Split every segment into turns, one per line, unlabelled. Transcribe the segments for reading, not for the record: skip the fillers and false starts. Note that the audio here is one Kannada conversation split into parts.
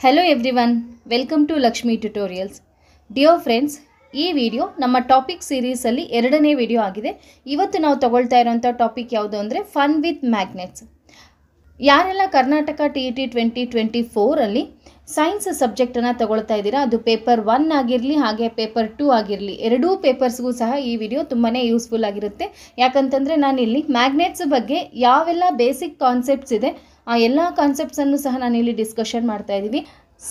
Hello everyone, welcome to Lakshmi Tutorials. Dear friends, ಈ ವಿಡಿಯೋ ನಮ್ಮ ಟಾಪಿಕ್ ಸೀರೀಸ್ ಅಲ್ಲಿ ಎರಡನೇ ವಿಡಿಯೋ ಆಗಿದೆ. ಇವತ್ತು ನಾವು ತಗೊಳ್ತಾ ಇರುವಂತ ಟಾಪಿಕ್ ಯಾವುದು ಅಂದ್ರೆ ಫನ್ ವಿತ್ ಮ್ಯಾಗ್ನೆಟ್ಸ್. ಯಾರೆಲ್ಲ ಕರ್ನಾಟಕ ಟಿಇಟಿ 2024 ಅಲ್ಲಿ ಸೈನ್ಸ್ ಸಬ್ಜೆಕ್ಟ್ ಅನ್ನು ತಗೊಳ್ತಾ ಇದ್ದೀರಾ, ಅದು ಪೇಪರ್ 1 ಆಗಿರಲಿ ಹಾಗೆ ಪೇಪರ್ 2 ಆಗಿರಲಿ, ಎರಡೂ ಪೇಪರ್ಸ್ಗೂ ಸಹ ಈ ವಿಡಿಯೋ ತುಂಬಾನೇ ಯೂಸ್ಫುಲ್ ಆಗಿರುತ್ತೆ. ಯಾಕಂತಂದ್ರೆ ನಾನು ಇಲ್ಲಿ ಮ್ಯಾಗ್ನೆಟ್ಸ್ ಬಗ್ಗೆ ಯಾವೆಲ್ಲ ಬೇಸಿಕ್ ಕಾನ್ಸೆಪ್ಟ್ಸ್ ಇದೆ ಆ ಎಲ್ಲ ಕಾನ್ಸೆಪ್ಟ್ಸ್ ಅನ್ನು ಸಹ ನಾನು ಇಲ್ಲಿ ಡಿಸ್ಕಷನ್ ಮಾಡ್ತಾ ಇದ್ದೀವಿ.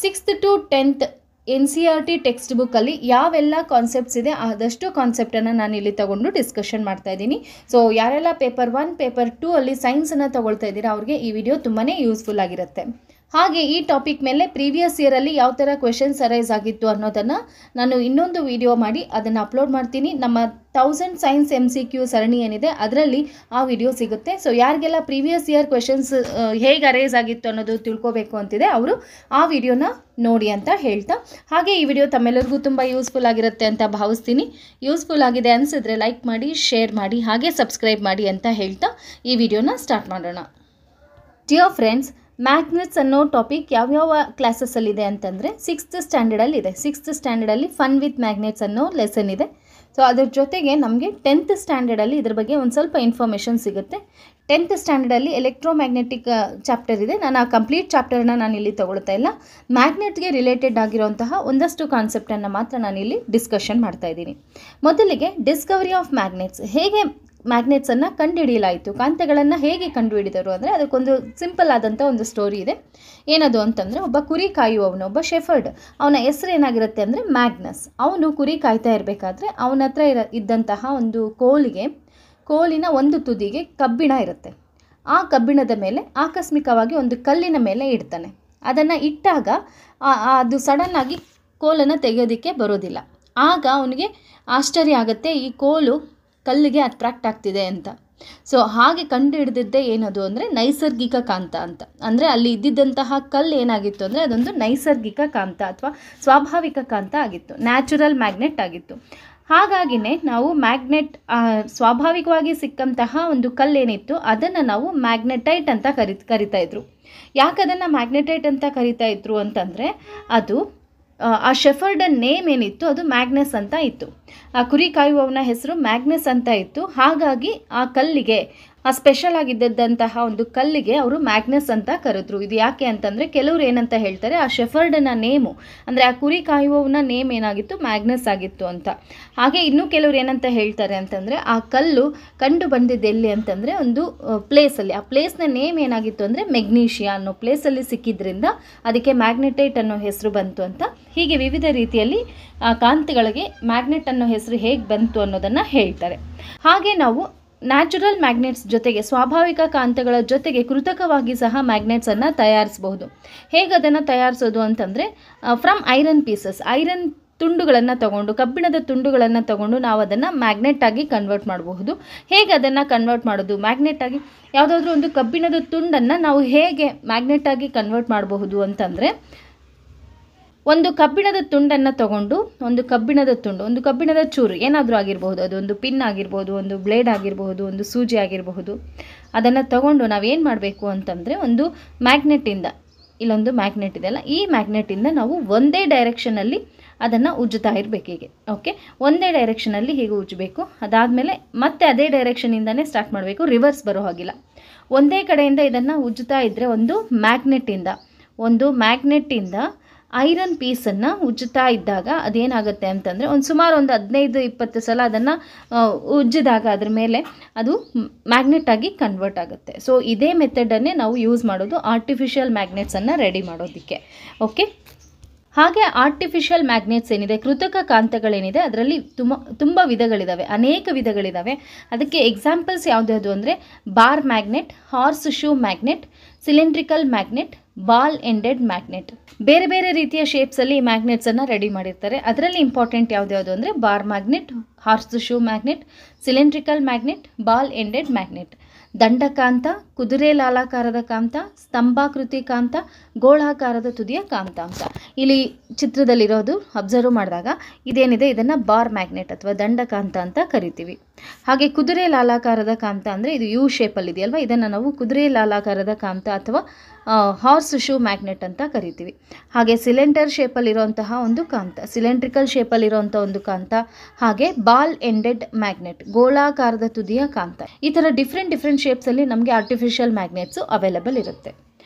6th to 10th NCERT text book ಅಲ್ಲಿ ಯಾವೆಲ್ಲ ಕಾನ್ಸೆಪ್ಟ್ಸ್ ಇದೆ ಆದಷ್ಟು ಕಾನ್ಸೆಪ್ಟ್ ಅನ್ನು ನಾನು ಇಲ್ಲಿ ತಗೊಂಡು ಡಿಸ್ಕಷನ್ ಮಾಡ್ತಾ ಇದ್ದೀನಿ. ಸೊ ಯಾರೆಲ್ಲ ಪೇಪರ್ 1 ಪೇಪರ್ 2 ಅಲ್ಲಿ ಸೈನ್ಸ್ ಅನ್ನು ತಗೊಳ್ತಾ ಇದ್ದೀರಾ ಅವ್ರಿಗೆ ಈ ವಿಡಿಯೋ ತುಂಬಾನೇ ಯೂಸ್ಫುಲ್ ಆಗಿರುತ್ತೆ. ಹಾಗೆ ಈ ಟಾಪಿಕ್ ಮೇಲೆ ಪ್ರೀವಿಯಸ್ ಇಯರ್ ಅಲ್ಲಿ ಯಾವ ತರ ಕ್ವೆಶ್ಚನ್ಸ್ ಅರೈಸ್ ಆಗಿತ್ತು ಅನ್ನೋದನ್ನ ನಾನು ಇನ್ನೊಂದು ವಿಡಿಯೋ ಮಾಡಿ ಅದನ್ನ ಅಪ್ಲೋಡ್ ಮಾಡ್ತೀನಿ. ನಮ್ಮ 1000 ಸೈನ್ಸ್ MCQ ಸರಣಿ ಏನಿದೆ ಅದರಲ್ಲಿ ಆ ವಿಡಿಯೋ ಸಿಗುತ್ತೆ. ಸೊ ಯಾರಿಗೆಲ್ಲ ಪ್ರೀವಿಯಸ್ ಇಯರ್ ಕ್ವೆಶ್ಚನ್ಸ್ ಹೇಗೆ ಅರೈಸ್ ಆಗಿತ್ತು ಅನ್ನೋದು ತಿಳ್ಕೋಬೇಕು ಅಂತಿದೆ ಅವರು ಆ ವಿಡಿಯೋನ ನೋಡಿ ಅಂತ ಹೇಳ್ತಾ, ಹಾಗೆ ಈ ವಿಡಿಯೋ ತಮ್ಮೆಲ್ಲರಿಗೂ ತುಂಬ ಯೂಸ್ಫುಲ್ ಆಗಿರುತ್ತೆ ಅಂತ ಭಾವಿಸ್ತೀನಿ. ಯೂಸ್ಫುಲ್ ಆಗಿದೆ ಅನಿಸಿದ್ರೆ ಲೈಕ್ ಮಾಡಿ, ಶೇರ್ ಮಾಡಿ, ಹಾಗೆ ಸಬ್ಸ್ಕ್ರೈಬ್ ಮಾಡಿ ಅಂತ ಹೇಳ್ತಾ ಈ ವಿಡಿಯೋನ ಸ್ಟಾರ್ಟ್ ಮಾಡೋಣ. ಡಿಯರ್ ಫ್ರೆಂಡ್ಸ್, ಮ್ಯಾಗ್ನೆಟ್ಸ್ ಅನ್ನೋ ಟಾಪಿಕ್ ಯಾವ್ಯಾವ ಕ್ಲಾಸಸ್ಸಲ್ಲಿದೆ ಅಂತಂದರೆ 6th ಸ್ಟ್ಯಾಂಡರ್ಡಲ್ಲಿ ಇದೆ. 6th ಸ್ಟ್ಯಾಂಡರ್ಡಲ್ಲಿ ಫನ್ ವಿತ್ ಮ್ಯಾಗ್ನೆಟ್ಸ್ ಅನ್ನೋ ಲೆಸನ್ ಇದೆ. ಸೊ ಅದ್ರ ಜೊತೆಗೆ ನಮಗೆ 10th ಸ್ಟ್ಯಾಂಡರ್ಡಲ್ಲಿ ಇದ್ರ ಬಗ್ಗೆ ಒಂದು ಸ್ವಲ್ಪ ಇನ್ಫಾರ್ಮೇಷನ್ ಸಿಗುತ್ತೆ. 10th ಸ್ಟ್ಯಾಂಡರ್ಡಲ್ಲಿ ಎಲೆಕ್ಟ್ರೋಮ್ಯಾಗ್ನೆಟಿಕ್ ಚಾಪ್ಟರ್ ಇದೆ. ನಾನು ಆ ಕಂಪ್ಲೀಟ್ ಚಾಪ್ಟರ್ನ ನಾನು ಇಲ್ಲಿ ತಗೊಳ್ತಾ ಇಲ್ಲ. ಮ್ಯಾಗ್ನೆಟ್ಗೆ ರಿಲೇಟೆಡ್ ಆಗಿರುವಂತಹ ಒಂದಷ್ಟು ಕಾನ್ಸೆಪ್ಟನ್ನು ಮಾತ್ರ ನಾನು ಇಲ್ಲಿ ಡಿಸ್ಕಷನ್ ಮಾಡ್ತಾ ಇದ್ದೀನಿ. ಮೊದಲಿಗೆ ಡಿಸ್ಕವರಿ ಆಫ್ ಮ್ಯಾಗ್ನೆಟ್ಸ್, ಹೇಗೆ ಮ್ಯಾಗ್ನೆಟ್ಸನ್ನು ಕಂಡುಹಿಡಿಯಲಾಯಿತು, ಕಾಂತಗಳನ್ನು ಹೇಗೆ ಕಂಡುಹಿಡಿದರು ಅಂದರೆ ಅದಕ್ಕೊಂದು ಸಿಂಪಲ್ ಆದಂಥ ಒಂದು ಸ್ಟೋರಿ ಇದೆ. ಏನದು ಅಂತಂದರೆ, ಒಬ್ಬ ಕುರಿ ಕಾಯುವವನು, ಒಬ್ಬ ಶೆಫರ್ಡ್, ಅವನ ಹೆಸರು ಏನಾಗಿರುತ್ತೆ ಅಂದರೆ ಮ್ಯಾಗ್ನಸ್. ಅವನು ಕುರಿ ಕಾಯ್ತಾ ಇರಬೇಕಾದ್ರೆ ಅವನ ಹತ್ರ ಇದ್ದಂತಹ ಒಂದು ಕೋಲಿನ ಒಂದು ತುದಿಗೆ ಕಬ್ಬಿಣ ಇರುತ್ತೆ. ಆ ಕಬ್ಬಿಣದ ಮೇಲೆ ಆಕಸ್ಮಿಕವಾಗಿ ಒಂದು ಕಲ್ಲಿನ ಮೇಲೆ ಇಡ್ತಾನೆ. ಅದನ್ನು ಇಟ್ಟಾಗ ಅದು ಸಡನ್ನಾಗಿ ಕೋಲನ್ನು ತೆಗೆಯೋದಕ್ಕೆ ಬರೋದಿಲ್ಲ. ಆಗ ಅವನಿಗೆ ಆಶ್ಚರ್ಯ ಆಗುತ್ತೆ, ಈ ಕೋಲು ಕಲ್ಲಿಗೆ ಅಟ್ರಾಕ್ಟ್ ಆಗ್ತಿದೆ ಅಂತ. ಸೊ ಹಾಗೆ ಕಂಡು ಹಿಡಿದಿದ್ದೇ ಏನದು ಅಂದರೆ ನೈಸರ್ಗಿಕ ಕಾಂತ ಅಂತ. ಅಂದರೆ ಅಲ್ಲಿ ಇದ್ದಿದ್ದಂತಹ ಕಲ್ಲು ಏನಾಗಿತ್ತು ಅಂದರೆ ಅದೊಂದು ನೈಸರ್ಗಿಕ ಕಾಂತ ಅಥವಾ ಸ್ವಾಭಾವಿಕ ಕಾಂತ ಆಗಿತ್ತು, ನ್ಯಾಚುರಲ್ ಮ್ಯಾಗ್ನೆಟ್ ಆಗಿತ್ತು. ಹಾಗಾಗಿನೇ ನಾವು ಮ್ಯಾಗ್ನೆಟ್ ಸ್ವಾಭಾವಿಕವಾಗಿ ಸಿಕ್ಕಂತಹ ಒಂದು ಕಲ್ಲೇನಿತ್ತು ಅದನ್ನು ನಾವು ಮ್ಯಾಗ್ನೆಟೈಟ್ ಅಂತ ಕರಿತಾ ಇದ್ರು. ಯಾಕೆ ಅದನ್ನು ಮ್ಯಾಗ್ನೆಟೈಟ್ ಅಂತ ಕರಿತಾ ಇದ್ರು ಅಂತಂದರೆ, ಅದು ಆ ಶೆಫರ್ಡ್ ನೇಮ್ ಏನಿತ್ತು ಅದು ಮ್ಯಾಗ್ನಸ್ ಅಂತ ಇತ್ತು. ಆ ಕುರಿ ಕಾಯುವವನ ಹೆಸರು ಮ್ಯಾಗ್ನಸ್ ಅಂತ ಇತ್ತು. ಹಾಗಾಗಿ ಆ ಕಲ್ಲಿಗೆ, ಆ ಸ್ಪೆಷಲ್ ಆಗಿದ್ದಂತಹ ಒಂದು ಕಲ್ಲಿಗೆ ಅವರು ಮ್ಯಾಗ್ನಸ್ ಅಂತ ಕರೆದ್ರು. ಇದು ಯಾಕೆ ಅಂತಂದರೆ, ಕೆಲವರು ಏನಂತ ಹೇಳ್ತಾರೆ, ಆ ಶೆಫರ್ಡನ ನೇಮು ಅಂದರೆ ಆ ಕುರಿ ಕಾಯುವವನ ನೇಮ್ ಏನಾಗಿತ್ತು, ಮ್ಯಾಗ್ನಸ್ ಆಗಿತ್ತು ಅಂತ. ಹಾಗೆ ಇನ್ನೂ ಕೆಲವರು ಏನಂತ ಹೇಳ್ತಾರೆ ಅಂತಂದರೆ, ಆ ಕಲ್ಲು ಕಂಡು ಬಂದಿದ್ದು ಎಲ್ಲಿ ಅಂತಂದರೆ ಒಂದು ಪ್ಲೇಸಲ್ಲಿ, ಆ ಪ್ಲೇಸ್ನ ನೇಮ್ ಏನಾಗಿತ್ತು ಅಂದರೆ ಮೆಗ್ನೀಷಿಯಾ ಅನ್ನೋ ಪ್ಲೇಸಲ್ಲಿ ಸಿಕ್ಕಿದ್ರಿಂದ ಅದಕ್ಕೆ ಮ್ಯಾಗ್ನೆಟೈಟ್ ಅನ್ನೋ ಹೆಸರು ಬಂತು ಅಂತ. ಹೀಗೆ ವಿವಿಧ ರೀತಿಯಲ್ಲಿ ಕಾಂತಗಳಿಗೆ ಮ್ಯಾಗ್ನೆಟ್ ಅನ್ನೋ ಹೆಸರು ಹೇಗೆ ಬಂತು ಅನ್ನೋದನ್ನು ಹೇಳ್ತಾರೆ. ಹಾಗೆ ನಾವು ನ್ಯಾಚುರಲ್ ಮ್ಯಾಗ್ನೆಟ್ಸ್ ಜೊತೆಗೆ, ಸ್ವಾಭಾವಿಕ ಕಾಂತಗಳ ಜೊತೆಗೆ ಕೃತಕವಾಗಿ ಸಹ ಮ್ಯಾಗ್ನೆಟ್ಸನ್ನು ತಯಾರಿಸಬಹುದು. ಹೇಗೆ ಅದನ್ನು ತಯಾರಿಸೋದು ಅಂತಂದರೆ, ಫ್ರಮ್ ಐರನ್ ಪೀಸಸ್, ಐರನ್ ತುಂಡುಗಳನ್ನು ತಗೊಂಡು, ಕಬ್ಬಿಣದ ತುಂಡುಗಳನ್ನು ತಗೊಂಡು ನಾವು ಅದನ್ನು ಮ್ಯಾಗ್ನೆಟಾಗಿ ಕನ್ವರ್ಟ್ ಮಾಡಬಹುದು. ಹೇಗೆ ಅದನ್ನು ಕನ್ವರ್ಟ್ ಮಾಡೋದು, ಮ್ಯಾಗ್ನೆಟಾಗಿ ಯಾವುದಾದ್ರೂ ಒಂದು ಕಬ್ಬಿಣದ ತುಂಡನ್ನು ನಾವು ಹೇಗೆ ಮ್ಯಾಗ್ನೆಟಾಗಿ ಕನ್ವರ್ಟ್ ಮಾಡಬಹುದು ಅಂತಂದರೆ, ಒಂದು ಕಬ್ಬಿಣದ ತುಂಡನ್ನು ತಗೊಂಡು, ಒಂದು ಕಬ್ಬಿಣದ ಚೂರು ಏನಾದರೂ ಆಗಿರಬಹುದು, ಅದು ಒಂದು ಪಿನ್ ಆಗಿರ್ಬೋದು, ಒಂದು ಬ್ಲೇಡ್ ಆಗಿರಬಹುದು, ಒಂದು ಸೂಜಿ ಆಗಿರಬಹುದು, ಅದನ್ನು ತಗೊಂಡು ನಾವೇನು ಮಾಡಬೇಕು ಅಂತಂದರೆ, ಒಂದು ಮ್ಯಾಗ್ನೆಟಿಂದ, ಇಲ್ಲೊಂದು ಮ್ಯಾಗ್ನೆಟ್ ಇದೆಯಲ್ಲ, ಈ ಮ್ಯಾಗ್ನೆಟಿಂದ ನಾವು ಒಂದೇ ಡೈರೆಕ್ಷನಲ್ಲಿ ಅದನ್ನು ಉಜ್ಜುತ್ತಾ ಇರಬೇಕು. ಹೀಗೆ ಓಕೆ, ಒಂದೇ ಡೈರೆಕ್ಷನಲ್ಲಿ ಹೀಗೆ ಉಜ್ಜಬೇಕು. ಅದಾದಮೇಲೆ ಮತ್ತೆ ಅದೇ ಡೈರೆಕ್ಷನಿಂದನೇ ಸ್ಟಾರ್ಟ್ ಮಾಡಬೇಕು, ರಿವರ್ಸ್ ಬರೋ ಹಾಗಿಲ್ಲ. ಒಂದೇ ಕಡೆಯಿಂದ ಇದನ್ನು ಉಜ್ಜುತ್ತಾ ಇದ್ದರೆ ಒಂದು ಮ್ಯಾಗ್ನೆಟ್ಟಿಂದ ಐರನ್ ಪೀಸನ್ನು ಉಜ್ಜುತ್ತಾ ಇದ್ದಾಗ ಅದೇನಾಗುತ್ತೆ ಅಂತಂದರೆ, ಸುಮಾರು ಒಂದು 15-20 ಸಲ ಅದನ್ನು ಉಜ್ಜಿದಾಗ ಅದ್ರ ಮೇಲೆ ಅದು ಮ್ಯಾಗ್ನೆಟಾಗಿ ಕನ್ವರ್ಟ್ ಆಗುತ್ತೆ. ಸೊ ಇದೇ ಮೆಥಡನ್ನೇ ನಾವು ಯೂಸ್ ಮಾಡೋದು ಆರ್ಟಿಫಿಷಿಯಲ್ ಮ್ಯಾಗ್ನೆಟ್ಸನ್ನು ರೆಡಿ ಮಾಡೋದಕ್ಕೆ. ಓಕೆ, ಹಾಗೆ ಆರ್ಟಿಫಿಷಿಯಲ್ ಮ್ಯಾಗ್ನೆಟ್ಸ್ ಏನಿದೆ, ಕೃತಕ ಕಾಂತಗಳೇನಿದೆ, ಅದರಲ್ಲಿ ತುಂಬ ವಿಧಗಳಿದ್ದಾವೆ, ಅನೇಕ ವಿಧಗಳಿದ್ದಾವೆ. ಅದಕ್ಕೆ ಎಕ್ಸಾಂಪಲ್ಸ್ ಯಾವುದ್ಯಾವುದು ಅಂದರೆ bar magnet, horse shoe magnet, cylindrical magnet, ball ended magnet. ಬೇರೆ ಬೇರೆ ರೀತಿಯ ಶೇಪ್ಸಲ್ಲಿ ಮ್ಯಾಗ್ನೆಟ್ಸನ್ನು ರೆಡಿ ಮಾಡಿರ್ತಾರೆ. ಅದರಲ್ಲಿ ಇಂಪಾರ್ಟೆಂಟ್ ಯಾವುದ್ಯಾವುದು ಅಂದರೆ bar magnet, horse shoe magnet, cylindrical magnet, ball ended magnet. ದಂಡಕಾಂತ, ಕುದುರೆ ಲಾಲಾಕಾರದ ಕಾಂತ, ಸ್ತಂಭಾಕೃತಿ ಕಾಂತ, ಗೋಳಾಕಾರದ ತುದಿಯ ಕಾಂತ ಅಂತ. ಇಲ್ಲಿ ಚಿತ್ರದಲ್ಲಿರೋದು ಅಬ್ಸರ್ವ್ ಮಾಡಿದಾಗ ಇದೇನಿದೆ ಇದನ್ನು ಬಾರ್ ಮ್ಯಾಗ್ನೆಟ್ ಅಥವಾ ದಂಡಕಾಂತ ಅಂತ ಕರಿತೀವಿ. ಹಾಗೆ ಕುದುರೆ ಲಾಲಾಕಾರದ ಕಾಂತ ಅಂದರೆ ಇದು ಯು ಶೇಪಲ್ಲಿ ಇದೆಯಲ್ವ, ಇದನ್ನು ನಾವು ಕುದುರೆ ಲಾಲಾಕಾರದ ಕಾಂತ ಅಥವಾ ಹಾರ್ಸ್ ಶೂ ಮ್ಯಾಗ್ನೆಟ್ ಅಂತ ಕರಿತೀವಿ. ಹಾಗೆ ಸಿಲಿಂಡರ್ ಶೇಪಲ್ಲಿರುವಂತಹ ಒಂದು ಕಾಂತ, ಸಿಲಿಂಡ್ರಿಕಲ್ ಶೇಪಲ್ಲಿರುವಂಥ ಒಂದು ಕಾಂತ, ಹಾಗೆ ಬಾಲ್ ಎಂಡೆಡ್ ಮ್ಯಾಗ್ನೆಟ್, ಗೋಳಾಕಾರದ ತುದಿಯ ಕಾಂತ. ಈ ಥರ ಡಿಫ್ರೆಂಟ್ ಶೇಪ್ಸಲ್ಲಿ ನಮಗೆ ಆರ್ಟಿಫಿಷಿಯಲ್ ಮ್ಯಾಗ್ನೆಟ್ಸು ಅವೈಲೇಬಲ್ ಇರುತ್ತೆ.